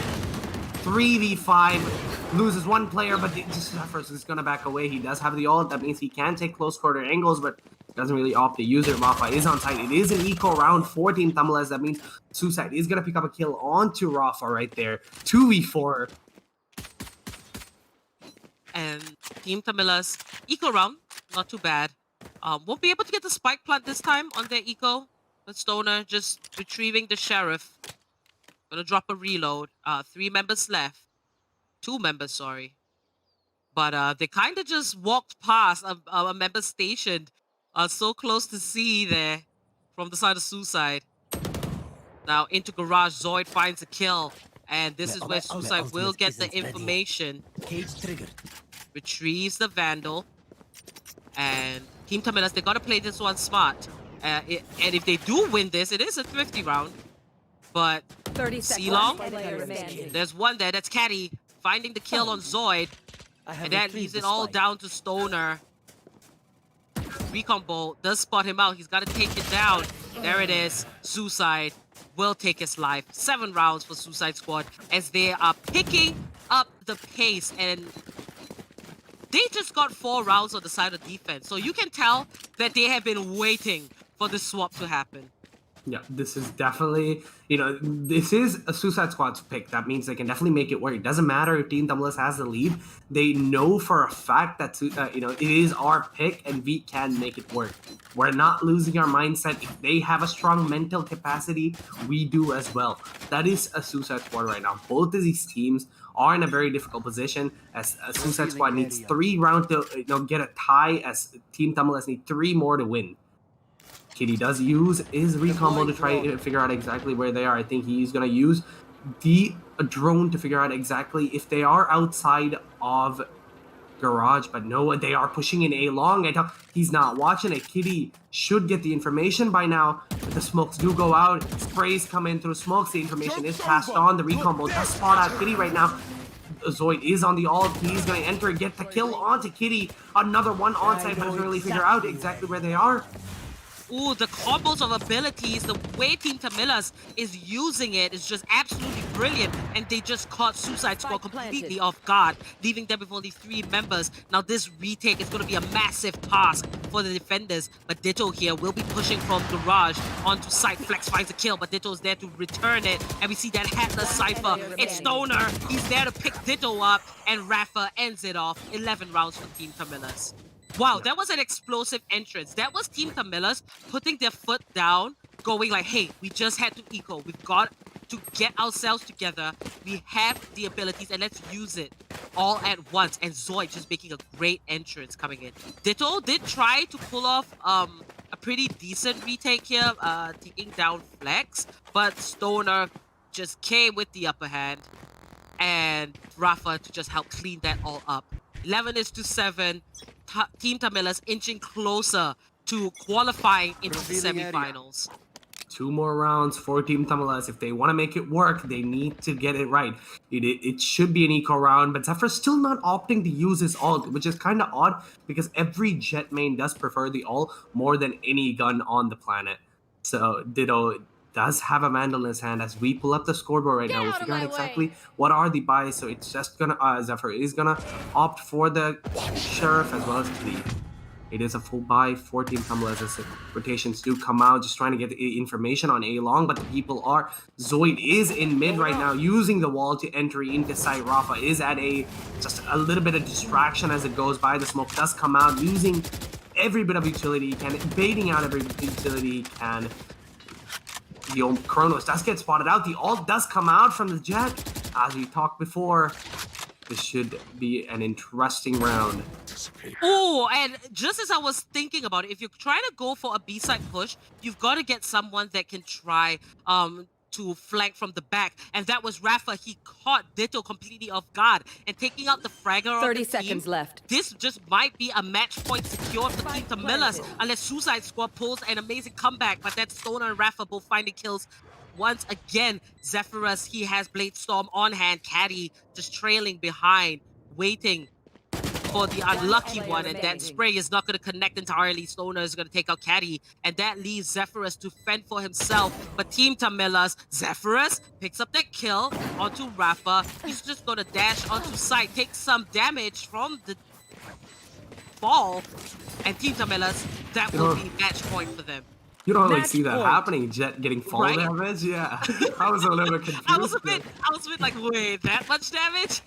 3v5, loses one player, but Zephyrus is gonna back away. He does have the ult. That means he can take close quarter angles, but doesn't really opt to use it. Rafa is on site. It is an eco round for Team TAMILAS. That means Suicide is gonna pick up a kill onto Rafa right there. 2v4. And Team TAMILAS, eco round, not too bad. Won't be able to get the spike plant this time on their eco. But Stoner just retrieving the Sheriff. Gonna drop a reload. 3 members left. 2 members, sorry. But they kind of just walked past a member stationed so close to C there from the side of Suicide. Now into garage, Zoid finds a kill. And this is where Suicide will get the information. Cage triggered. Retrieves the Vandal. And Team TAMILAS, they gotta play this one smart. And if they do win this, it is a thrifty round. But 30 seconds. C-Long, Player remaining. there's one there. That's Caddy finding the kill on Zoid. I have And that retrieved leaves the it all spike. down to Stoner. Recon Bolt does spot him out. He's got to take it down. There it is. Suicide will take his life. 7 rounds for Suicide Squad as they are picking up the pace. And they just got 4 rounds on the side of defense. So you can tell that they have been waiting for the swap to happen. Yeah, this is definitely, this is a Suicide Squad's pick. That means they can definitely make it work. It doesn't matter if Team TAMILAS has the lead. They know for a fact that, it is our pick and we can make it work. We're not losing our mindset. If they have a strong mental capacity, we do as well. That is a Suicide Squad right now. Both of these teams are in a very difficult position as a Suicide Squad needs 3 rounds to get a tie, as Team TAMILAS need 3 more to win. Kitty does use his recombo to try to figure out exactly where they are. I think he's going to use the drone to figure out exactly if they are outside of garage. But no, they are pushing in A long. He's not watching it. Kitty should get the information by now. But the smokes do go out. Sprays come in through smokes. The information is passed on. The recombo does spot out Kitty right now. Zoid is on the ult. He's going to enter and get the kill onto Kitty. Another one onside, but doesn't really figure out exactly where they are. Ooh, the combos of abilities, the way Team TAMILAS is using it is just absolutely brilliant. And they just caught Suicide Squad completely off guard, leaving them with only 3 members. Now this retake is going to be a massive task for the defenders. But Ditto here will be pushing from garage onto site. Flex finds a kill, but Ditto is there to return it. And we see that Hatless Cypher. It's Stoner. He's there to pick Ditto up. And Rafa ends it off. 11 rounds for Team TAMILAS. Wow, that was an explosive entrance. That was Team TAMILAS putting their foot down, going like, hey, we just had to eco. We've got to get ourselves together. We have the abilities and let's use it all at once. And Zoid just making a great entrance coming in. Ditto did try to pull off a pretty decent retake here, taking down Flex, but Stoner just came with the upper hand and Rafa to just help clean that all up. 11-7. Team TAMILAS inching closer to qualifying into the semifinals. 2 more rounds for Team TAMILAS. If they want to make it work, they need to get it right. It should be an eco round, but Zephyr's still not opting to use his ult, which is kind of odd because every Jet main does prefer the ult more than any gun on the planet. So Ditto does have a Vandal in his hand as we pull up the scoreboard right now. We'll figure out exactly what are the buys. So it's just gonna Zephyr is gonna opt for the Sheriff as well as Kitty. It is a full buy for Team TAMILAS as rotations do come out, just trying to get the information on A long, but the people are. Zoid is in mid right now, using the wall to enter into site. Rafa is at just a little bit of distraction as it goes by. The smoke does come out, using every bit of utility he can, baiting out every utility he can. The old Kronos does get spotted out. The ult does come out from the Jet. As we talked before, this should be an interesting round. Oh, and just as I was thinking about it, if you're trying to go for a B-side push, you've got to get someone that can try to flank from the back. And that was Rafa. He caught Ditto completely off guard and taking out the fragger 30 of the seconds team. left. This just might be a match point secure for Team TAMILAS unless Suicide Squad pulls an amazing comeback. But that's Stoner and Rafa both finding kills. Once again, Zephyrus, he has Blade Storm on hand. Caddy just trailing behind, waiting for the unlucky one, and that spray is not going to connect entirely. Stoner is going to take out Caddy, and that leaves Zephyrus to fend for himself. But Team TAMILAS, Zephyrus picks up that kill onto Rafa. He's just going to dash onto site, take some damage from the fall, and Team TAMILAS, that will be match point for them. You don't really see that happening, Jet getting fall damage. Yeah, I was a little bit confused. I was a bit like, wait, that much damage?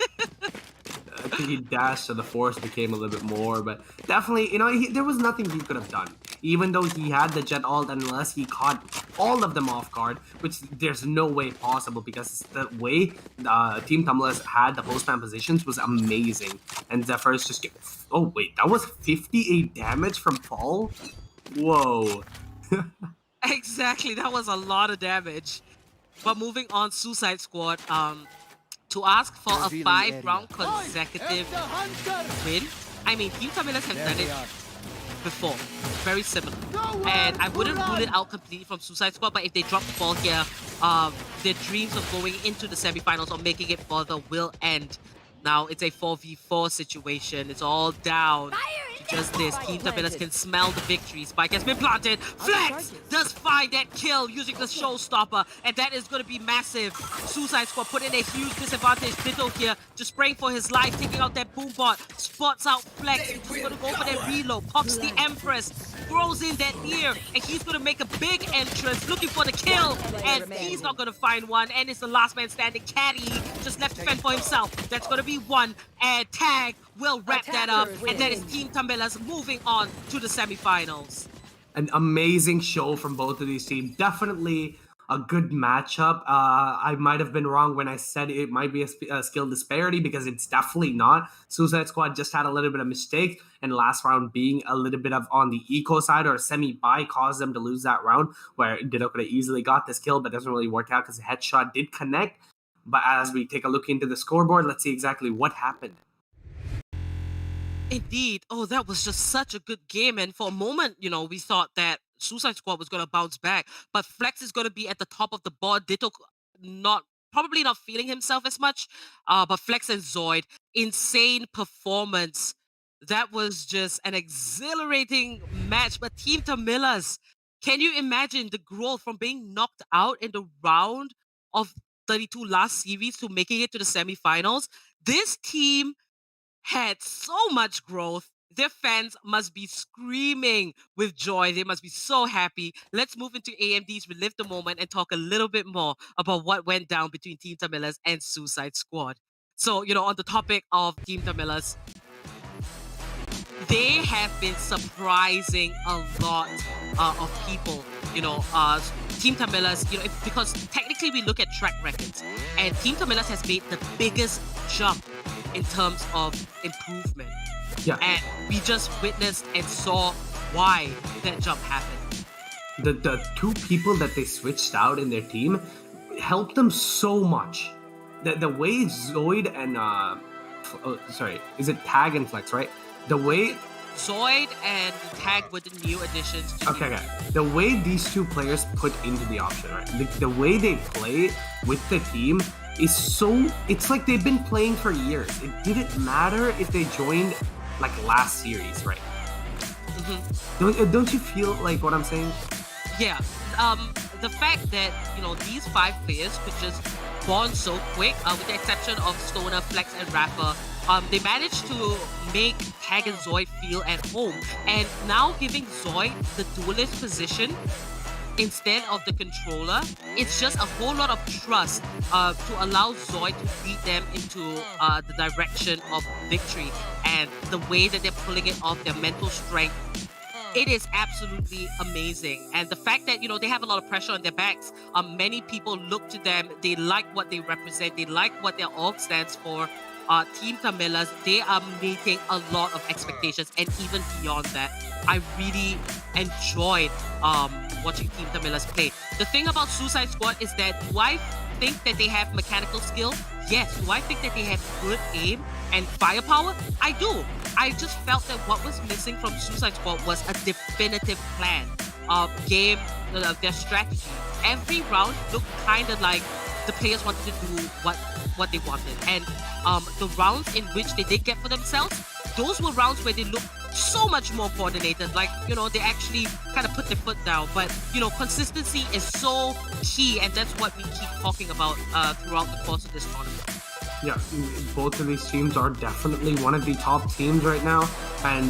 I think he dashed, so the force became a little bit more. But definitely, there was nothing he could have done. Even though he had the jet ult, unless he caught all of them off guard, which there's no way possible because the way Team TAMILAS had the post-man positions was amazing. And Zephyrus just get... Oh, wait, that was 58 damage from Paul? Whoa. Exactly, that was a lot of damage. But moving on, Suicide Squad, to ask for a 5-round consecutive win. I mean, Team TAMILAS have done it before, very similar. And I wouldn't rule it out completely from Suicide Squad, but if they drop the ball here, their dreams of going into the semifinals or making it further will end. Now it's a 4v4 situation. It's all down to just this. Team TAMILAS can smell the victory. Spike has been planted. Flex does find that kill using the showstopper, and that is going to be massive. Suicide Squad put in a huge disadvantage. Ditto here, just spraying for his life, taking out that boombot. Spots out Flex. He's going to go for that reload. Pops the Empress. Throws in that ear, and he's going to make a big entrance, looking for the kill, and he's not going to find one, and it's the last man standing. Caddy just left to fend for himself. That's going to be one, and Tag will wrap that up, and that is Team TAMILAS moving on to the semifinals. An amazing show from both of these teams. Definitely a good matchup. I might have been wrong when I said it might be a skill disparity because it's definitely not. Suicide Squad just had a little bit of mistake, and last round being a little bit of on the eco side or a semi-buy caused them to lose that round, where Ditto could have easily got this kill, but doesn't really work out because the headshot did connect. But as we take a look into the scoreboard, let's see exactly what happened. Indeed. Oh, that was just such a good game. And for a moment, we thought that Suicide Squad was going to bounce back. But Flex is going to be at the top of the board. Ditto probably not feeling himself as much. But Flex and Zoid, insane performance. That was just an exhilarating match. But Team TAMILAS, can you imagine the growth from being knocked out in the round of 32 last series to making it to the semifinals? This team had so much growth. Their fans must be screaming with joy. They must be so happy. Let's move into AMD's Relive the Moment and talk a little bit more about what went down between Team TAMILAS and Suicide Squad. So, on the topic of Team TAMILAS, they have been surprising a lot of people. Team TAMILAS, because technically we look at track records, and Team TAMILAS has made the biggest jump in terms of improvement. Yeah. And we just witnessed and saw why that jump happened. The two people that they switched out in their team helped them so much. The way Zoid and is it Tag and Flex, right? The way Zoid and Tag were the new additions to okay. The way these two players put into the option, right? The way they play with the team is it's like they've been playing for years. It didn't matter if they joined like last series, right? Mm-hmm. Don't you feel like what I'm saying? Yeah. The fact that, these 5 players could just bond so quick, with the exception of Stoner, Flex, and Rapper, they managed to make Tag and Zoid feel at home. And now giving Zoid the duelist position instead of the controller, it's just a whole lot of trust to allow Zoid to lead them into the direction of victory. And the way that they're pulling it off, their mental strength, it is absolutely amazing. And the fact that, they have a lot of pressure on their backs, many people look to them, they like what they represent, they like what their org stands for. Team TAMILAS, they are meeting a lot of expectations, and even beyond that, I really enjoyed watching Team TAMILAS play. The thing about Suicide Squad is that, do I think that they have mechanical skill? Yes. Do I think that they have good aim and firepower? I do. I just felt that what was missing from Suicide Squad was a definitive plan of game, their strategy. Every round looked kind of like the players wanted to do what they wanted. And the rounds in which they did get for themselves, those were rounds where they looked so much more coordinated. Like, they actually kind of put their foot down. But, consistency is so key, and that's what we keep talking about throughout the course of this tournament. Yeah, both of these teams are definitely one of the top teams right now, and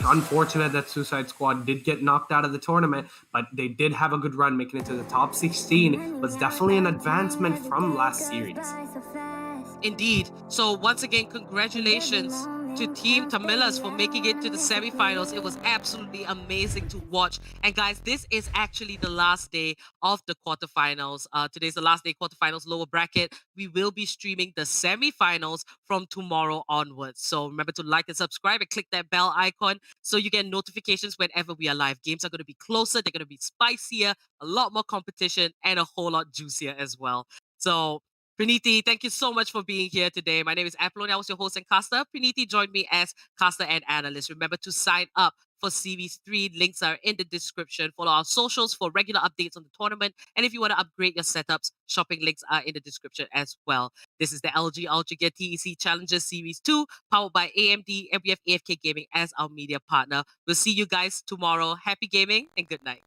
unfortunate that Suicide Squad did get knocked out of the tournament, but they did have a good run, making it to the top 16. Was definitely an advancement from last series. Indeed. So once again, congratulations to Team Tamilas for making it to the semifinals. It was absolutely amazing to watch. And guys, this is actually the last day of the quarterfinals. Today's the last day quarterfinals lower bracket. We will be streaming the semifinals from tomorrow onwards. So remember to like and subscribe and click that bell icon so you get notifications whenever we are live. Games are going to be closer, they're going to be spicier, a lot more competition, and a whole lot juicier as well. So Praniti, thank you so much for being here today. My name is Apollonia. I was your host and caster. Praniti joined me as caster and analyst. Remember to sign up for Series 3. Links are in the description. Follow our socials for regular updates on the tournament. And if you want to upgrade your setups, shopping links are in the description as well. This is the LG Ultragear TEC Challenger Series 2, powered by AMD, and we have AFK Gaming as our media partner. We'll see you guys tomorrow. Happy gaming and good night.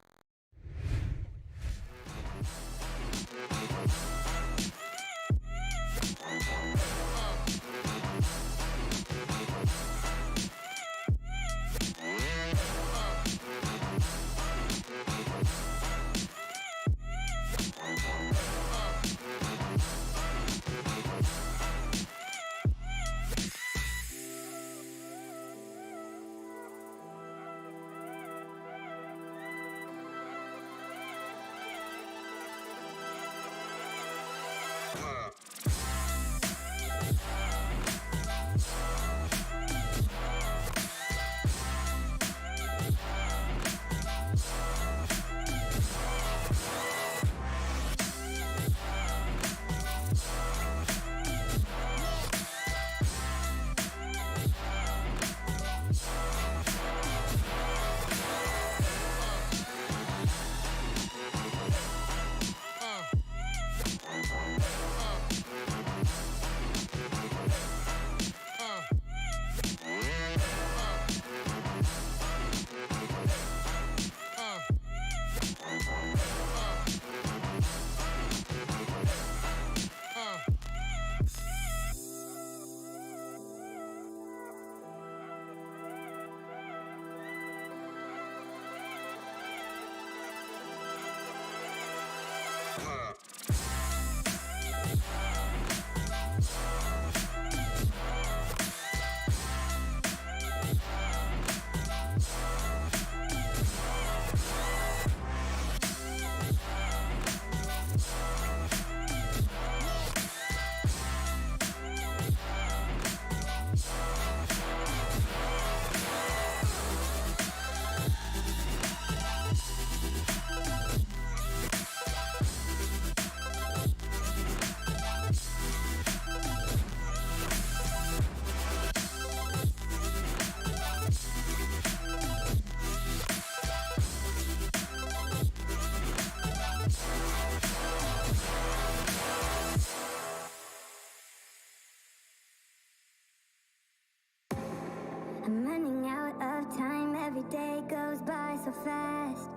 I'm running out of time, every day goes by so fast.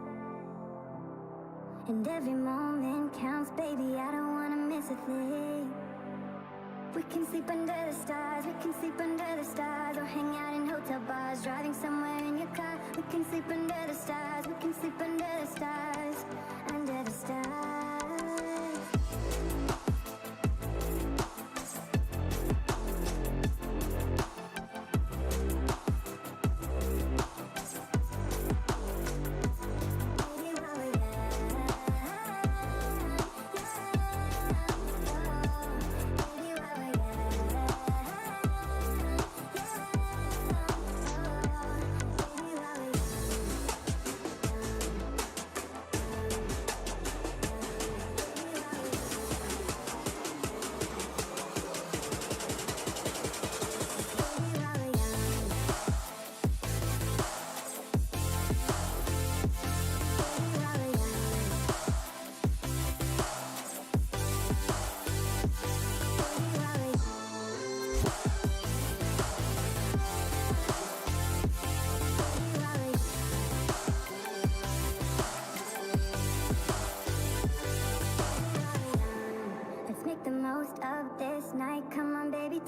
And every moment counts, baby, I don't wanna miss a thing. We can sleep under the stars, we can sleep under the stars, or hang out in hotel bars, driving somewhere in your car. We can sleep under the stars, we can sleep under the stars, under the stars.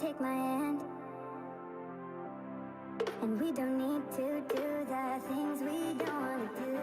Take my hand, and we don't need to do the things we don't want to do.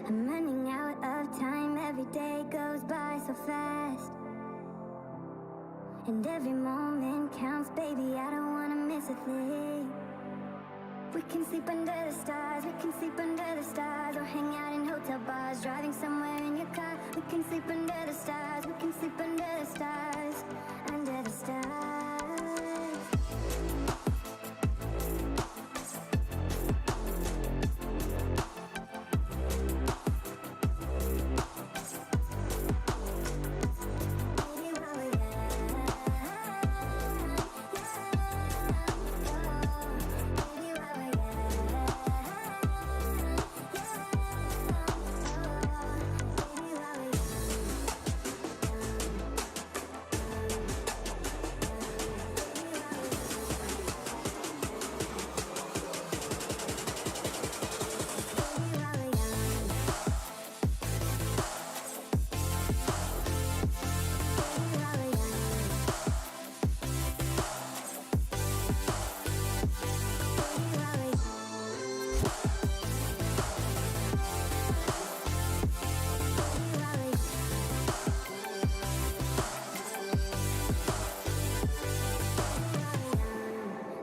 I'm running out of time, every day goes by so fast. And every moment counts, baby, I don't wanna miss a thing. We can sleep under the stars, we can sleep under the stars, or hang out in hotel bars, driving somewhere in your car. We can sleep under the stars, we can sleep under the stars, under the stars.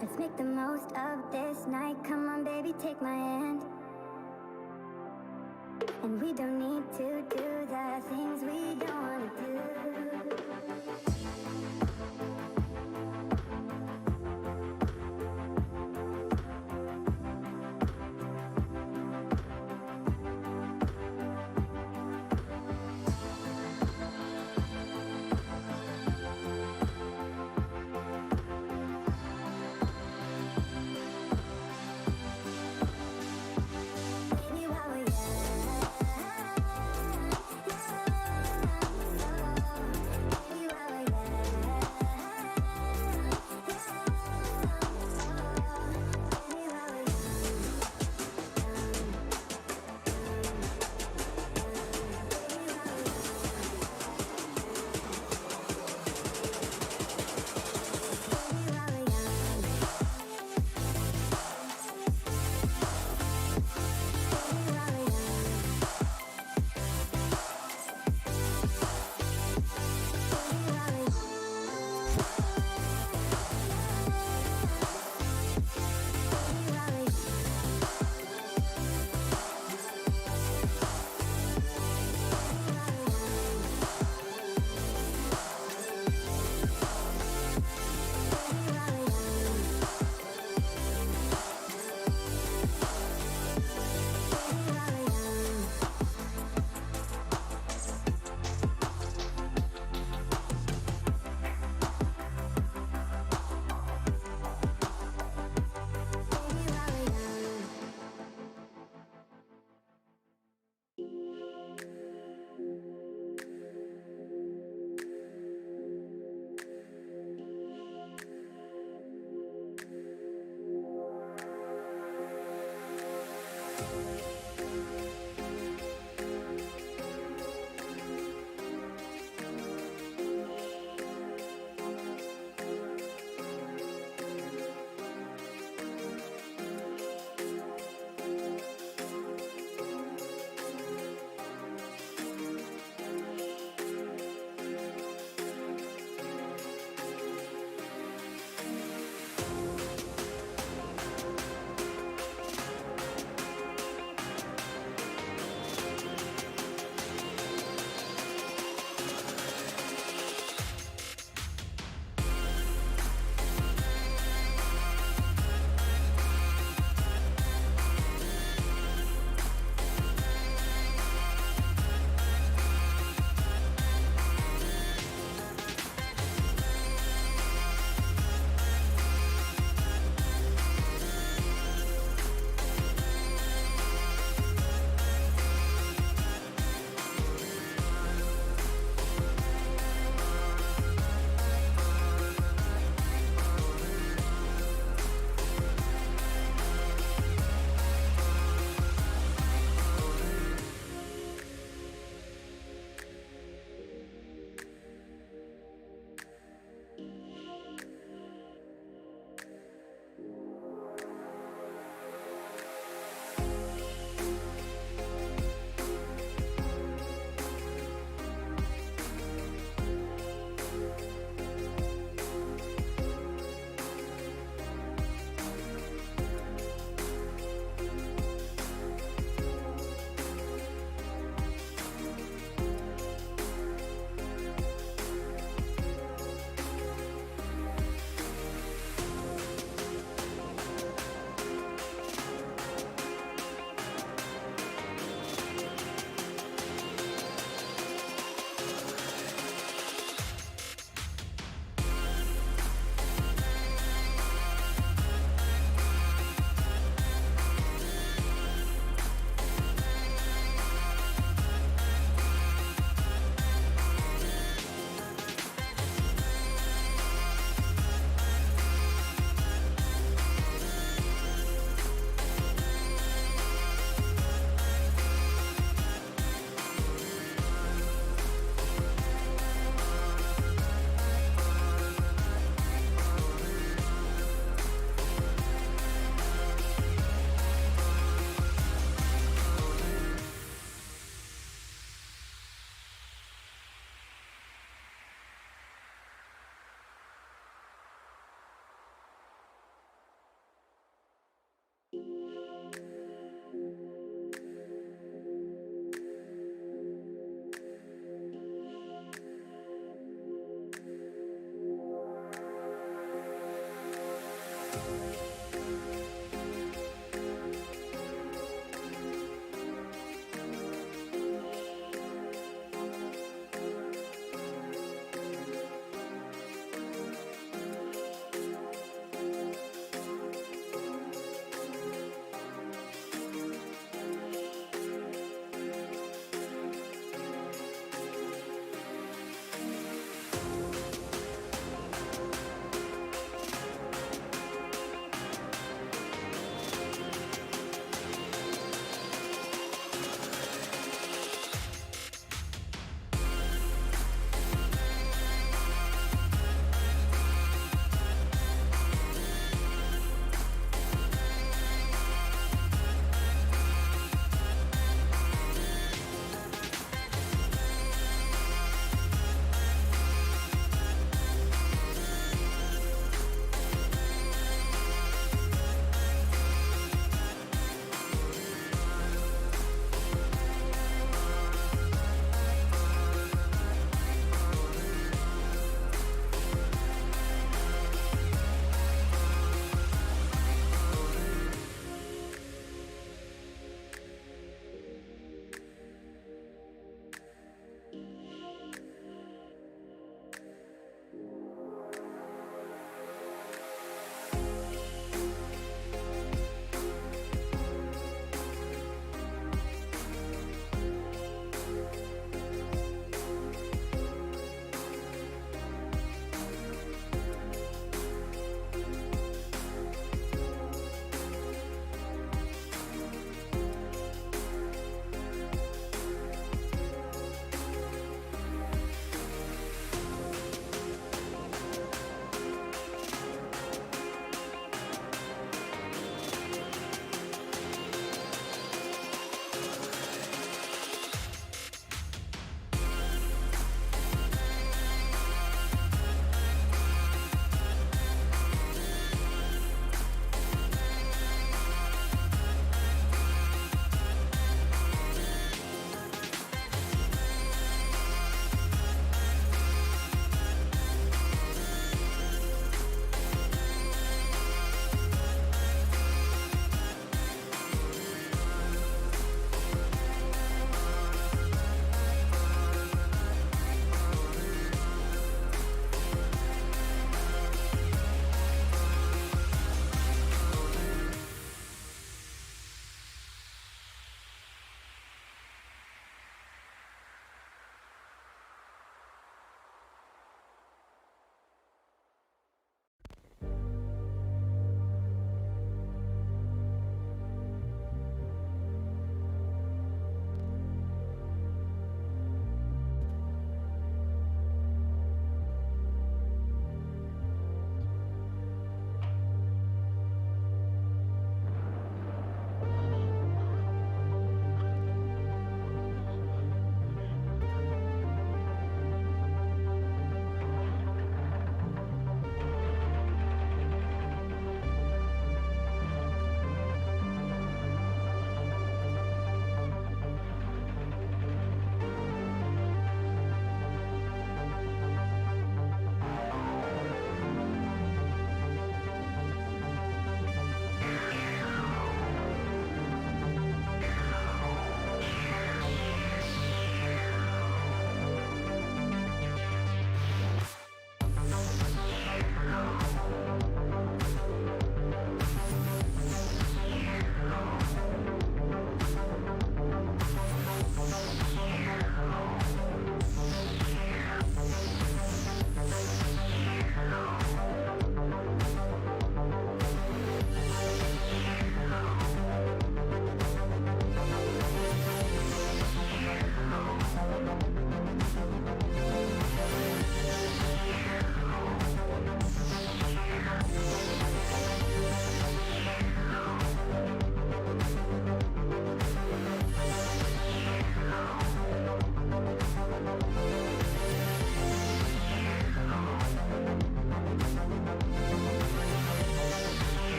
Let's make the most of this night. Come on, baby, take my hand. And we don't need to do the things we don't wanna do. Baby, while we're young, baby, while we're young.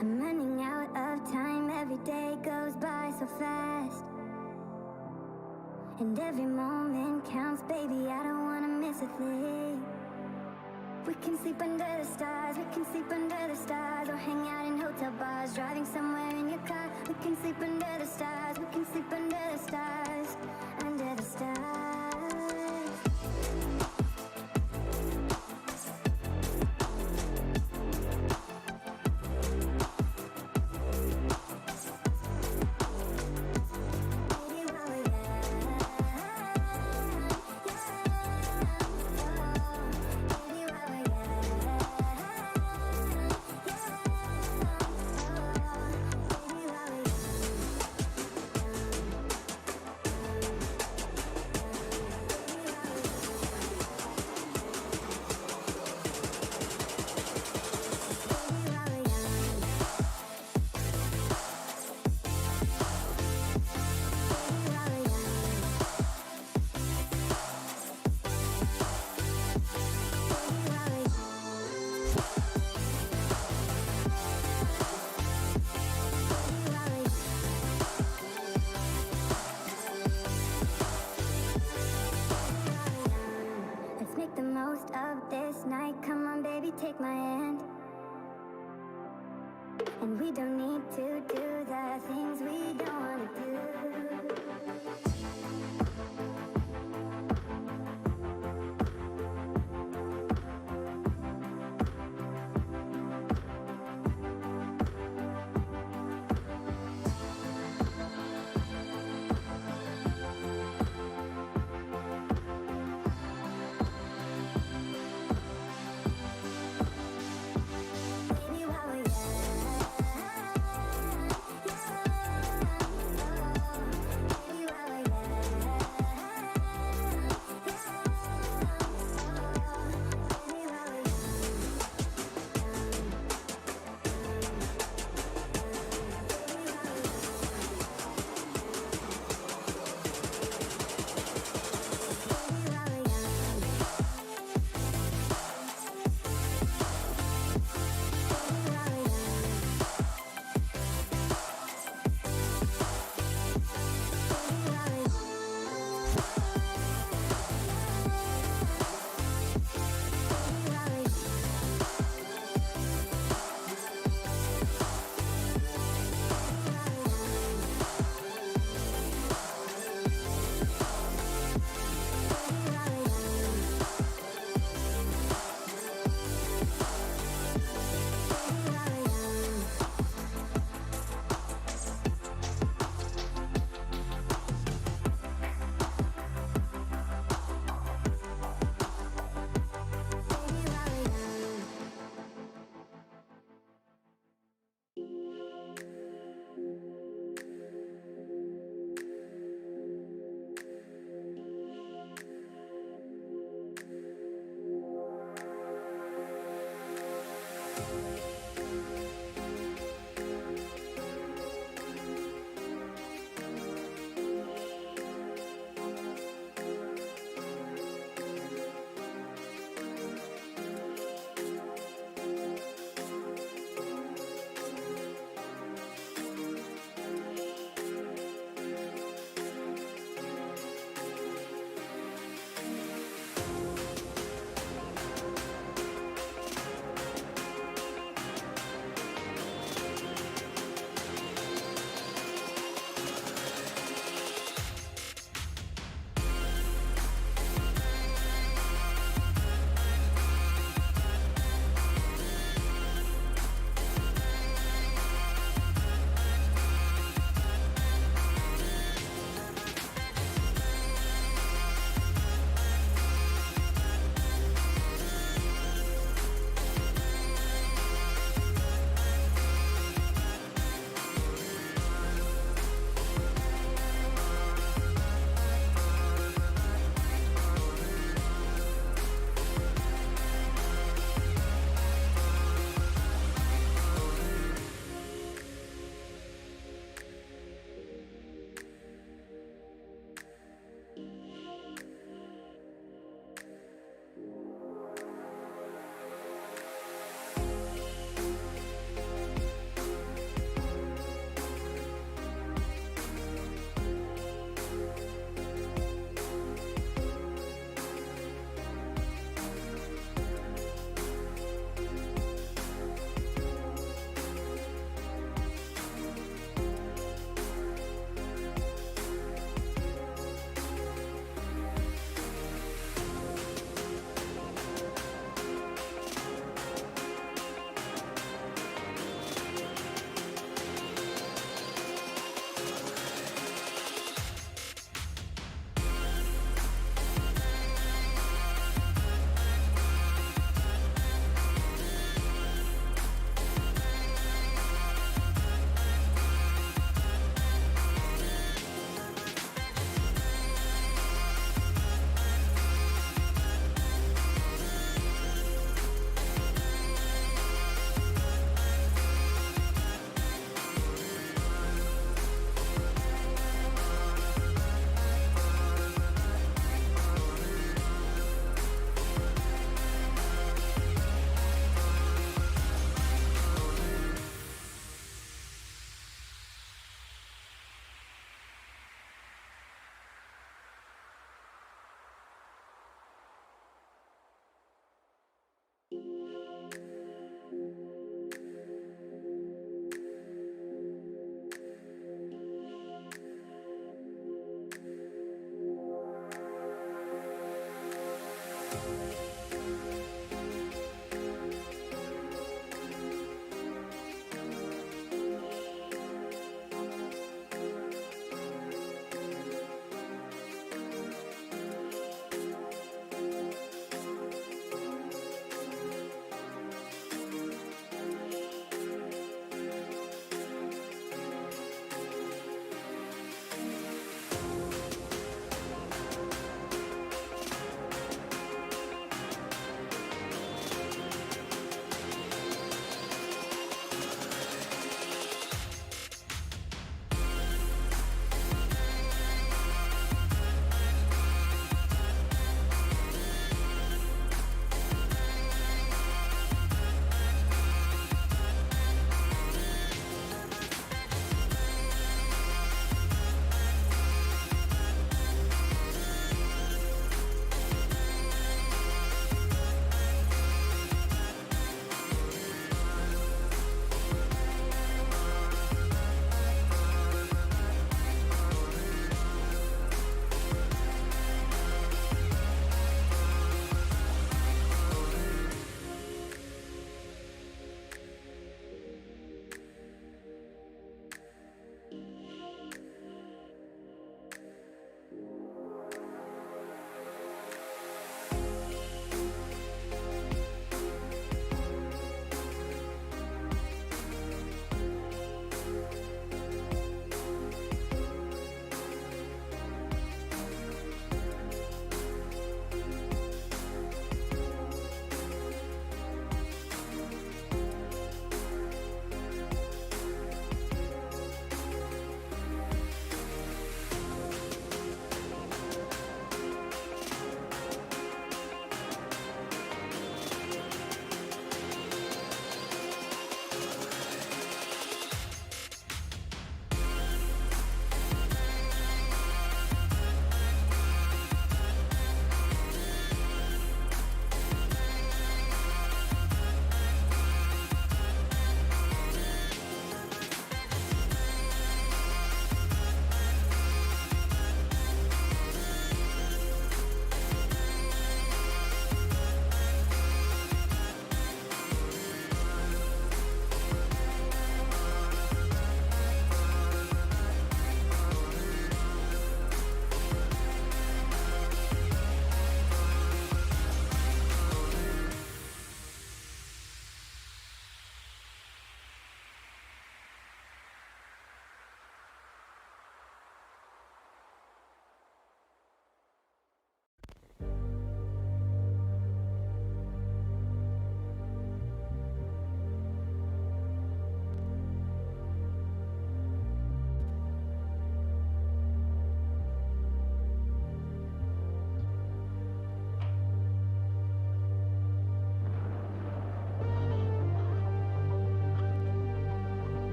I'm running out of time, every day goes by so fast. And every moment counts, baby, I don't wanna miss a thing. We can sleep under the stars, we can sleep under the stars, or hang out in hotel bars, driving somewhere in your car. We can sleep under the stars, we can sleep under the stars, under the stars. Let's make the most of this night. Come on, baby, take my hand. And we don't need to do the things we don't want to do. Baby, while we're young,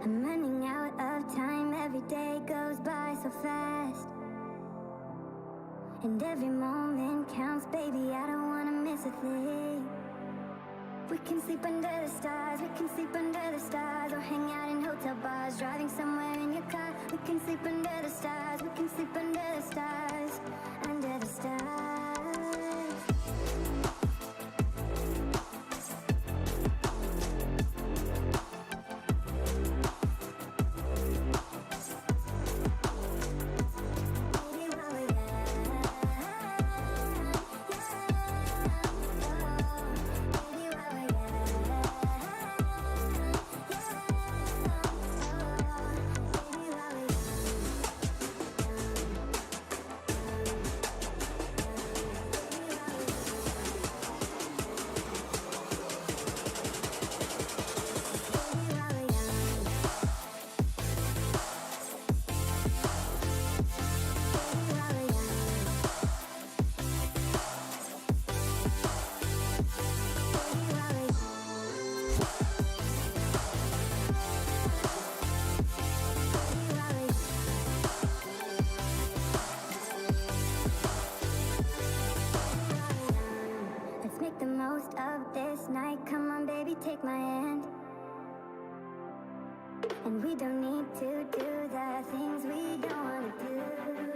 I'm running out of time, every day goes by so fast. And every moment counts, baby, I don't wanna miss a thing. We can sleep under the stars, we can sleep under the stars, or hang out in hotel bars, driving somewhere in your car. We can sleep under the stars, we can sleep under the stars, under the stars. Let's make the most of this night. Come on, baby, take my hand. And we don't need to do the things we don't want to do.